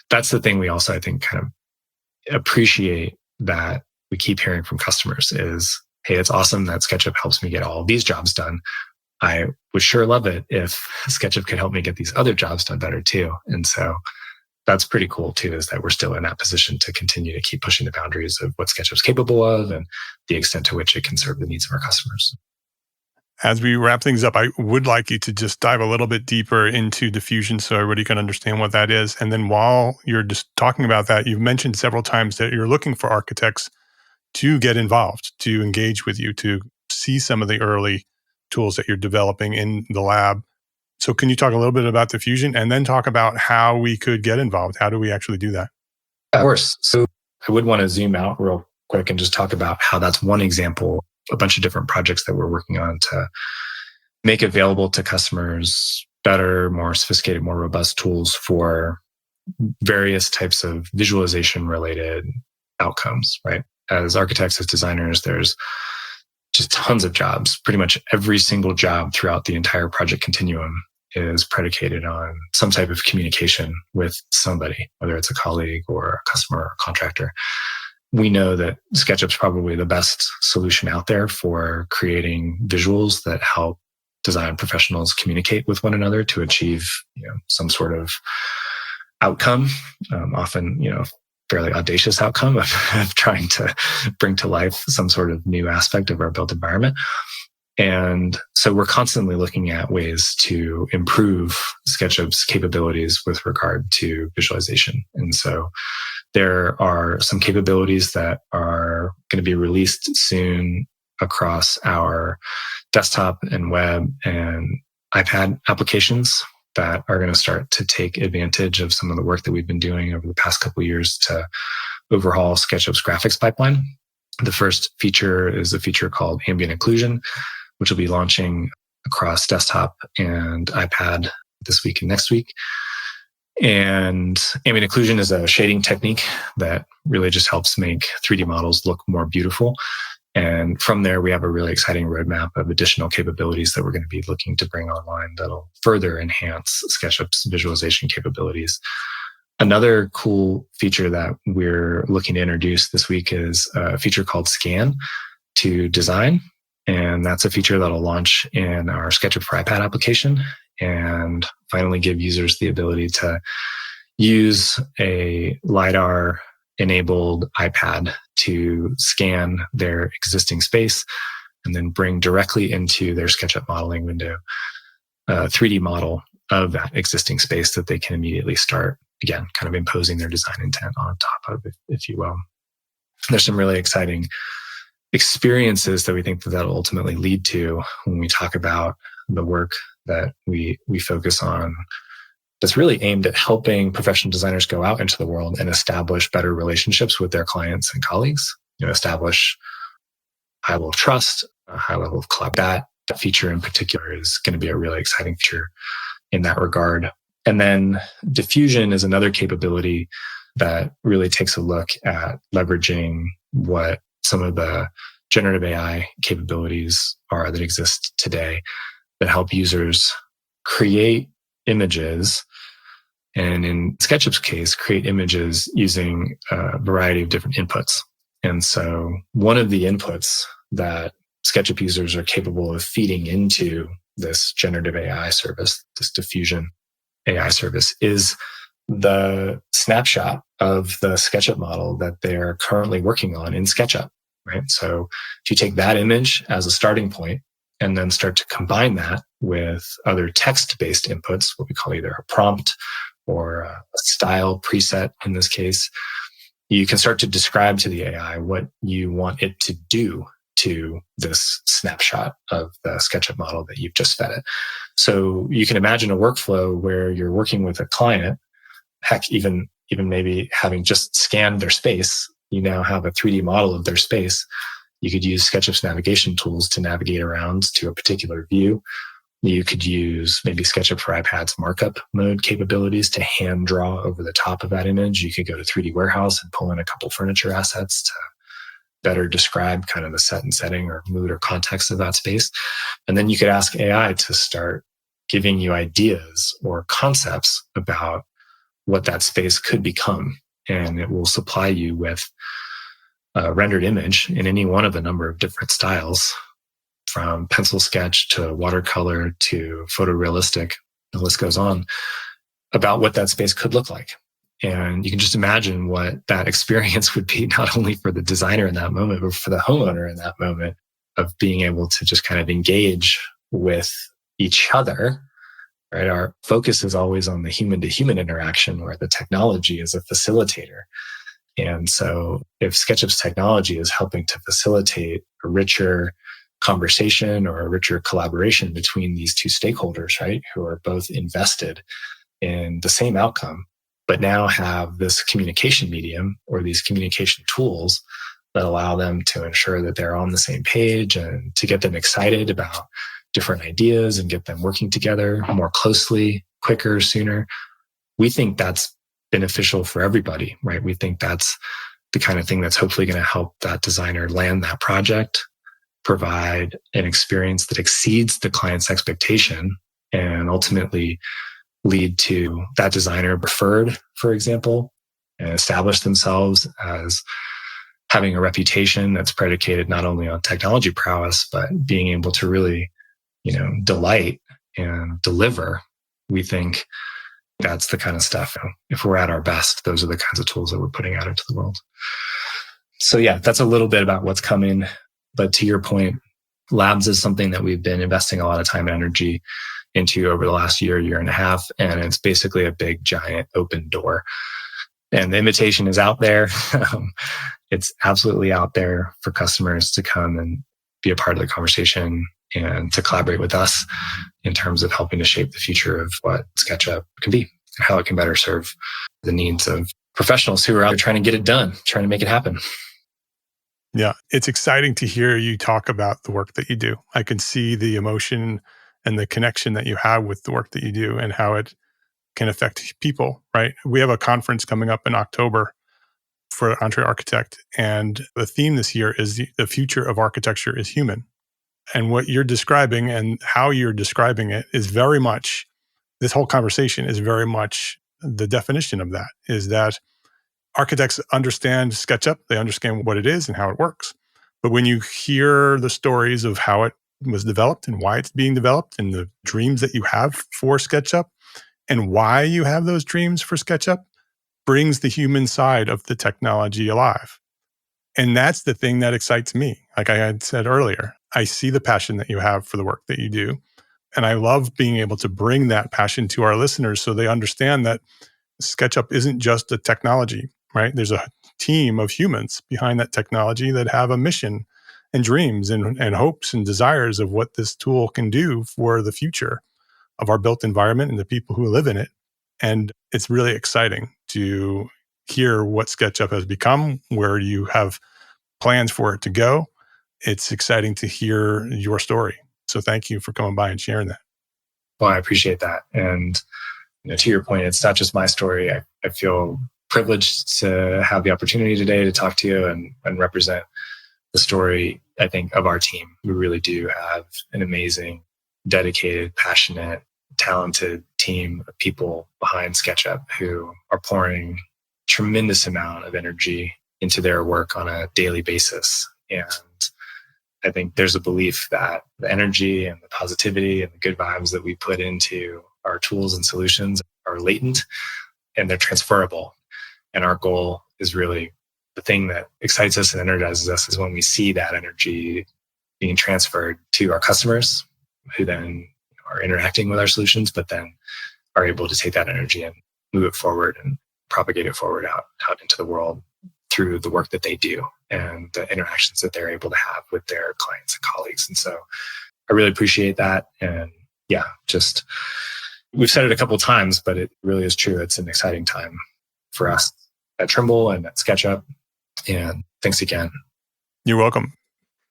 that's the thing we also, I think, kind of appreciate that we keep hearing from customers is, hey, it's awesome that SketchUp helps me get all of these jobs done. I would sure love it if SketchUp could help me get these other jobs done better too. And so that's pretty cool too, is that we're still in that position to continue to keep pushing the boundaries of what SketchUp's capable of and the extent to which it can serve the needs of our customers. As we wrap things up, I would like you to just dive a little bit deeper into diffusion so everybody can understand what that is. And then while you're just talking about that, you've mentioned several times that you're looking for architects to get involved, to engage with you, to see some of the early tools that you're developing in the lab. So can you talk a little bit about diffusion and then talk about how we could get involved? How do we actually do that? Of course. So I would want to zoom out real quick and just talk about how that's one example, a bunch of different projects that we're working on to make available to customers better, more sophisticated, more robust tools for various types of visualization related outcomes, right? As architects, as designers, there's just tons of jobs. Pretty much every single job throughout the entire project continuum is predicated on some type of communication with somebody, whether it's a colleague or a customer or a contractor. We know that SketchUp's probably the best solution out there for creating visuals that help design professionals communicate with one another to achieve, some sort of outcome, often, fairly audacious outcome of trying to bring to life some sort of new aspect of our built environment. And so we're constantly looking at ways to improve SketchUp's capabilities with regard to visualization. And so there are some capabilities that are going to be released soon across our desktop and web and iPad applications that are going to start to take advantage of some of the work that we've been doing over the past couple of years to overhaul SketchUp's graphics pipeline. The first feature is a feature called ambient occlusion, which will be launching across desktop and iPad this week and next week. And ambient occlusion is a shading technique that really just helps make 3D models look more beautiful. And from there, we have a really exciting roadmap of additional capabilities that we're going to be looking to bring online that'll further enhance SketchUp's visualization capabilities. Another cool feature that we're looking to introduce this week is a feature called Scan to Design. And that's a feature that'll launch in our SketchUp for iPad application and finally give users the ability to use a LiDAR enabled iPad to scan their existing space and then bring directly into their SketchUp modeling window a 3D model of that existing space that they can immediately start, again, kind of imposing their design intent on top of, if you will. There's some really exciting experiences that we think that that'll ultimately lead to when we talk about the work that we focus on that's really aimed at helping professional designers go out into the world and establish better relationships with their clients and colleagues, establish a high level of trust, a high level of collaboration. That feature in particular is going to be a really exciting feature in that regard. And then diffusion is another capability that really takes a look at leveraging what some of the generative AI capabilities are that exist today that help users create images. And in SketchUp's case, create images using a variety of different inputs. And so one of the inputs that SketchUp users are capable of feeding into this generative AI service, this diffusion AI service, is the snapshot of the SketchUp model that they're currently working on in SketchUp, right? So if you take that image as a starting point and then start to combine that with other text-based inputs, what we call either a prompt or a style preset in this case, you can start to describe to the AI what you want it to do to this snapshot of the SketchUp model that you've just fed it. So you can imagine a workflow where you're working with a client, heck, even maybe having just scanned their space, you now have a 3D model of their space. You could use SketchUp's navigation tools to navigate around to a particular view. You could use maybe SketchUp for iPad's markup mode capabilities to hand draw over the top of that image. You could go to 3D Warehouse and pull in a couple furniture assets to better describe kind of the set and setting or mood or context of that space. And then you could ask AI to start giving you ideas or concepts about what that space could become. And it will supply you with a rendered image in any one of a number of different styles, from pencil sketch to watercolor to photorealistic, the list goes on, about what that space could look like. And you can just imagine what that experience would be, not only for the designer in that moment, but for the homeowner in that moment, of being able to just kind of engage with each other, right? Our focus is always on the human to human interaction, where the technology is a facilitator. And so if SketchUp's technology is helping to facilitate a richer conversation or a richer collaboration between these two stakeholders, right, who are both invested in the same outcome, but now have this communication medium or these communication tools that allow them to ensure that they're on the same page and to get them excited about different ideas and get them working together more closely, quicker, sooner. We think that's beneficial for everybody, right? We think that's the kind of thing that's hopefully going to help that designer land that project, provide an experience that exceeds the client's expectation, and ultimately lead to that designer preferred, for example, and establish themselves as having a reputation that's predicated not only on technology prowess, but being able to really, delight and deliver. We think that's the kind of stuff. If we're at our best, those are the kinds of tools that we're putting out into the world. So yeah, that's a little bit about what's coming. But to your point, labs is something that we've been investing a lot of time and energy into over the last year and a half. And it's basically a big, giant open door. And the invitation is out there. It's absolutely out there for customers to come and be a part of the conversation and to collaborate with us in terms of helping to shape the future of what SketchUp can be and how it can better serve the needs of professionals who are out there trying to get it done, trying to make it happen. Yeah, it's exciting to hear you talk about the work that you do. I can see the emotion and the connection that you have with the work that you do and how it can affect people, right? We have a conference coming up in October for Entree Architect. And the theme this year is the future of architecture is human. And what you're describing and how you're describing it is very much, this whole conversation is very much the definition of that, is that architects understand SketchUp, they understand what it is and how it works. But when you hear the stories of how it was developed and why it's being developed and the dreams that you have for SketchUp and why you have those dreams for SketchUp, brings the human side of the technology alive. And that's the thing that excites me. Like I had said earlier, I see the passion that you have for the work that you do. And I love being able to bring that passion to our listeners so they understand that SketchUp isn't just a technology, right? There's a team of humans behind that technology that have a mission and dreams and hopes and desires of what this tool can do for the future of our built environment and the people who live in it. And it's really exciting to hear what SketchUp has become, where you have plans for it to go. It's exciting to hear your story. So thank you for coming by and sharing that. Well, I appreciate that. And to your point, it's not just my story. I feel privileged to have the opportunity today to talk to you and represent the story, I think, of our team. We really do have an amazing, dedicated, passionate, talented team of people behind SketchUp who are pouring tremendous amount of energy into their work on a daily basis. And I think there's a belief that the energy and the positivity and the good vibes that we put into our tools and solutions are latent and they're transferable. And our goal is really the thing that excites us and energizes us is when we see that energy being transferred to our customers who then are interacting with our solutions, but then are able to take that energy and move it forward and propagate it forward out into the world through the work that they do and the interactions that they're able to have with their clients and colleagues. And so I really appreciate that. And yeah, just we've said it a couple of times, but it really is true. It's an exciting time for us at Trimble and at SketchUp. And thanks again. You're welcome.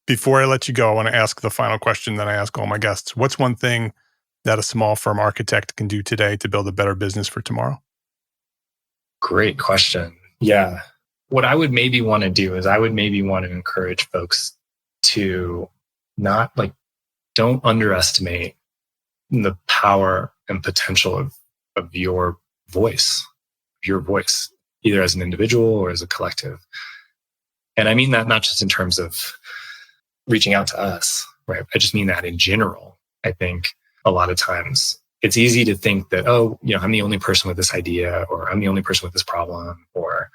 Before I let you go, I want to ask the final question that I ask all my guests. What's one thing that a small firm architect can do today to build a better business for tomorrow? Great question. Yeah. What I would maybe want to do is I would maybe want to encourage folks to not don't underestimate the power and potential of your voice, either as an individual or as a collective. And I mean that not just in terms of reaching out to us, right? I just mean that in general. I think a lot of times it's easy to think that, I'm the only person with this idea, or I'm the only person with this problem, or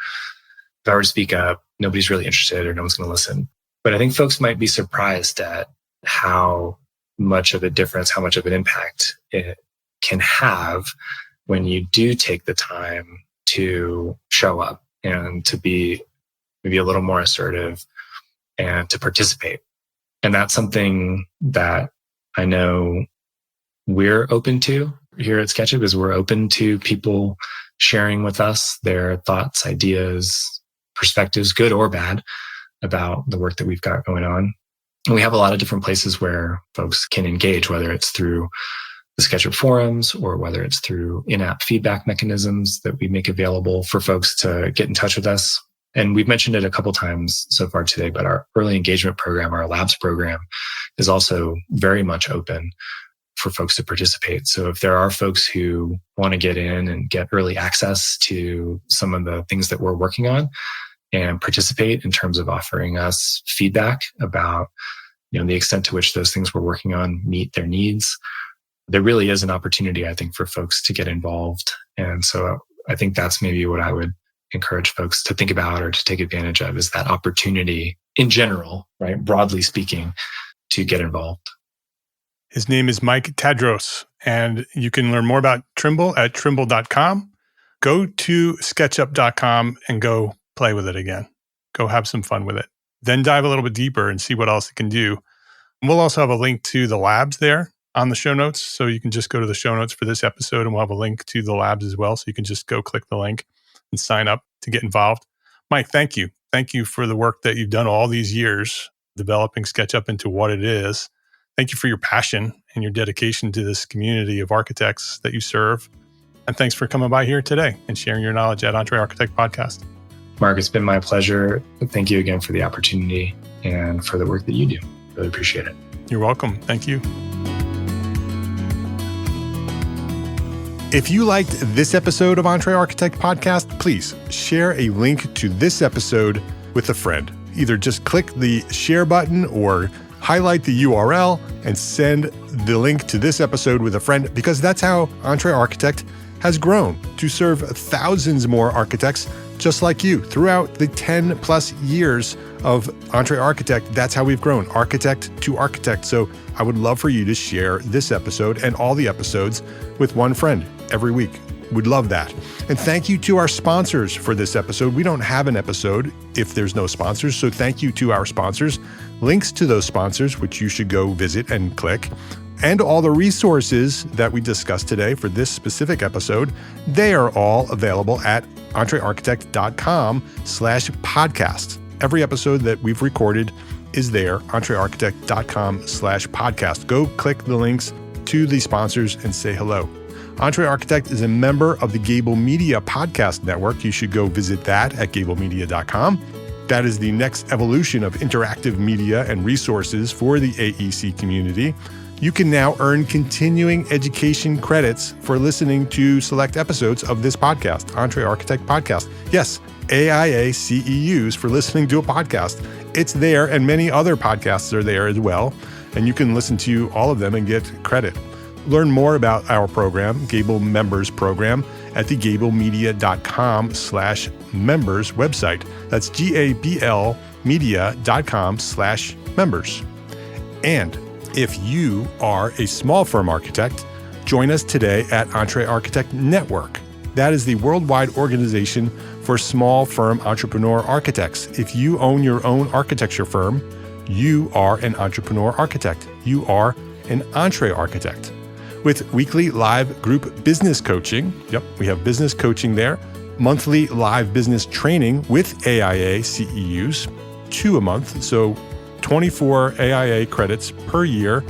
if I were to speak up, nobody's really interested or no one's going to listen. But I think folks might be surprised at how much of a difference, how much of an impact it can have when you do take the time to show up and to be maybe a little more assertive and to participate. And that's something that I know we're open to here at SketchUp, is we're open to people sharing with us their thoughts, ideas, perspectives, good or bad, about the work that we've got going on. And we have a lot of different places where folks can engage, whether it's through the SketchUp forums or whether it's through in-app feedback mechanisms that we make available for folks to get in touch with us. And we've mentioned it a couple times so far today, but our early engagement program, our labs program, is also very much open for folks to participate. So if there are folks who want to get in and get early access to some of the things that we're working on and participate in terms of offering us feedback about, the extent to which those things we're working on meet their needs, there really is an opportunity, I think, for folks to get involved. And so I think that's maybe what I would encourage folks to think about or to take advantage of, is that opportunity in general, right? Broadly speaking, to get involved. His name is Mike Tadros, and you can learn more about Trimble at trimble.com. Go to sketchup.com and go play with it again. Go have some fun with it. Then dive a little bit deeper and see what else it can do. And we'll also have a link to the labs there on the show notes. So you can just go to the show notes for this episode and we'll have a link to the labs as well. So you can just go click the link and sign up to get involved. Mike, thank you. Thank you for the work that you've done all these years, developing SketchUp into what it is. Thank you for your passion and your dedication to this community of architects that you serve. And thanks for coming by here today and sharing your knowledge at Entree Architect Podcast. Mark, it's been my pleasure. Thank you again for the opportunity and for the work that you do. Really appreciate it. You're welcome. Thank you. If you liked this episode of Entre Architect Podcast, please share a link to this episode with a friend. Either just click the share button or highlight the URL and send the link to this episode with a friend, because that's how Entre Architect has grown to serve thousands more architects just like you throughout the 10 plus years of Entre Architect. That's how we've grown, architect to architect. So I would love for you to share this episode and all the episodes with one friend every week. We'd love that. And thank you to our sponsors for this episode. We don't have an episode if there's no sponsors. So thank you to our sponsors. Links to those sponsors, which you should go visit and click, and all the resources that we discussed today for this specific episode, they are all available at entrearchitect.com/podcast. Every episode that we've recorded is there, entrearchitect.com/podcast. Go click the links to the sponsors and say hello. Entre Architect is a member of the Gable Media Podcast Network. You should go visit that at gablemedia.com. That is the next evolution of interactive media and resources for the AEC community. You can now earn continuing education credits for listening to select episodes of this podcast, Entre Architect Podcast. Yes, AIA CEUs for listening to a podcast. It's there, and many other podcasts are there as well, and you can listen to all of them and get credit. Learn more about our program, Gable Members Program, at the gablemedia.com/members website. That's GABL media.com/members. And if you are a small firm architect, join us today at Entre Architect Network. That is the worldwide organization for small firm entrepreneur architects. If you own your own architecture firm, you are an entrepreneur architect. You are an Entre Architect. With weekly live group business coaching, we have business coaching there, monthly live business training with AIA CEUs, 2 a month, so 24 AIA credits per year,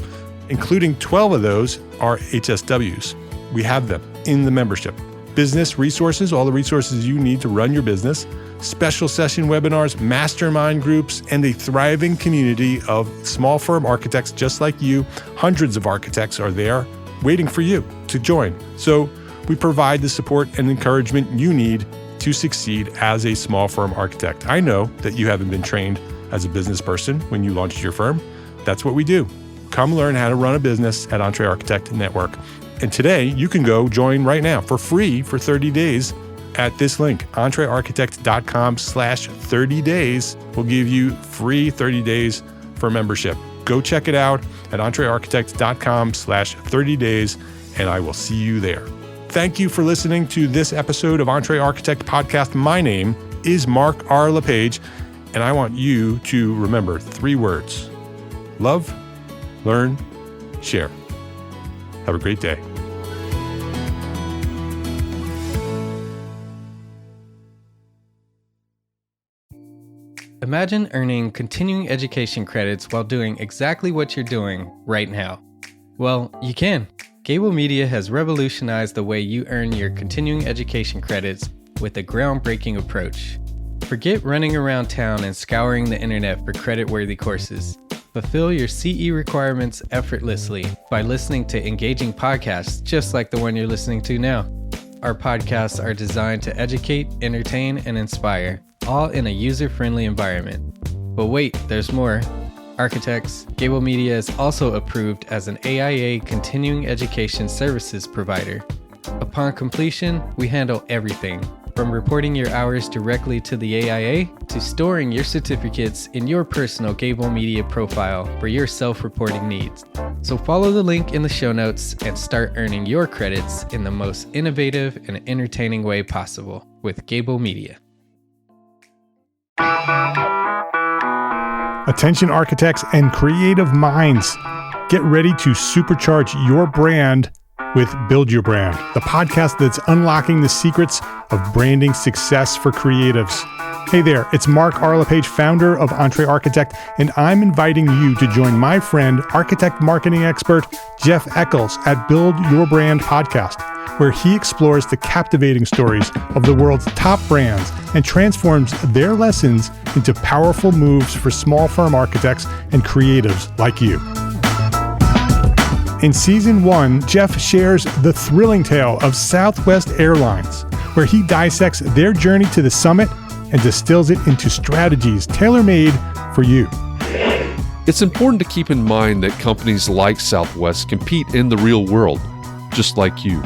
including 12 of those are HSWs. We have them in the membership. Business resources, all the resources you need to run your business, special session webinars, mastermind groups, and a thriving community of small firm architects just like you. Hundreds of architects are there waiting for you to join. So we provide the support and encouragement you need to succeed as a small firm architect. I know that you haven't been trained as a business person when you launched your firm. That's what we do. Come learn how to run a business at Entre Architect Network. And today you can go join right now for free for 30 days at this link, entrearchitect.com/30 days will give you free 30 days for membership. Go check it out at entrearchitect.com/30 days, and I will see you there. Thank you for listening to this episode of Entre Architect Podcast. My name is Mark R. LePage, and I want you to remember 3 words: love, learn, share. Have a great day. Imagine earning continuing education credits while doing exactly what you're doing right now. Well, you can. Gable Media has revolutionized the way you earn your continuing education credits with a groundbreaking approach. Forget running around town and scouring the internet for credit-worthy courses. Fulfill your CE requirements effortlessly by listening to engaging podcasts just like the one you're listening to now. Our podcasts are designed to educate, entertain, and inspire, all in a user-friendly environment. But wait, there's more. Architects, Gable Media is also approved as an AIA continuing education services provider. Upon completion, we handle everything, from reporting your hours directly to the AIA to storing your certificates in your personal Gable Media profile for your self-reporting needs. So follow the link in the show notes and start earning your credits in the most innovative and entertaining way possible with Gable Media. Attention architects and creative minds, get ready to supercharge your brand with Build Your Brand, the podcast that's unlocking the secrets of branding success for creatives. Hey there, it's Mark R. LePage, founder of Entree Architect, and I'm inviting you to join my friend, architect marketing expert Jeff Eccles at Build Your Brand podcast, where he explores the captivating stories of the world's top brands and transforms their lessons into powerful moves for small firm architects and creatives like you. In Season 1, Jeff shares the thrilling tale of Southwest Airlines, where he dissects their journey to the summit and distills it into strategies tailor-made for you. It's important to keep in mind that companies like Southwest compete in the real world, just like you,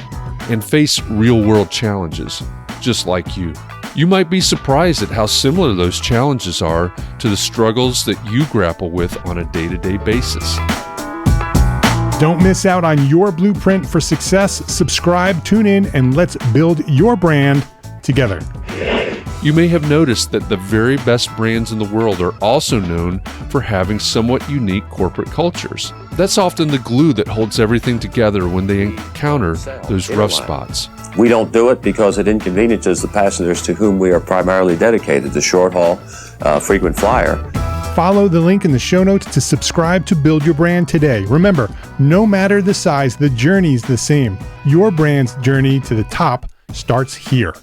and face real-world challenges, just like you. You might be surprised at how similar those challenges are to the struggles that you grapple with on a day-to-day basis. Don't miss out on your blueprint for success. Subscribe, tune in, and let's build your brand together. You may have noticed that the very best brands in the world are also known for having somewhat unique corporate cultures. That's often the glue that holds everything together when they encounter those rough spots. We don't do it because it inconveniences the passengers to whom we are primarily dedicated, the short haul, frequent flyer. Follow the link in the show notes to subscribe to Build Your Brand today. Remember, no matter the size, the journey's the same. Your brand's journey to the top starts here.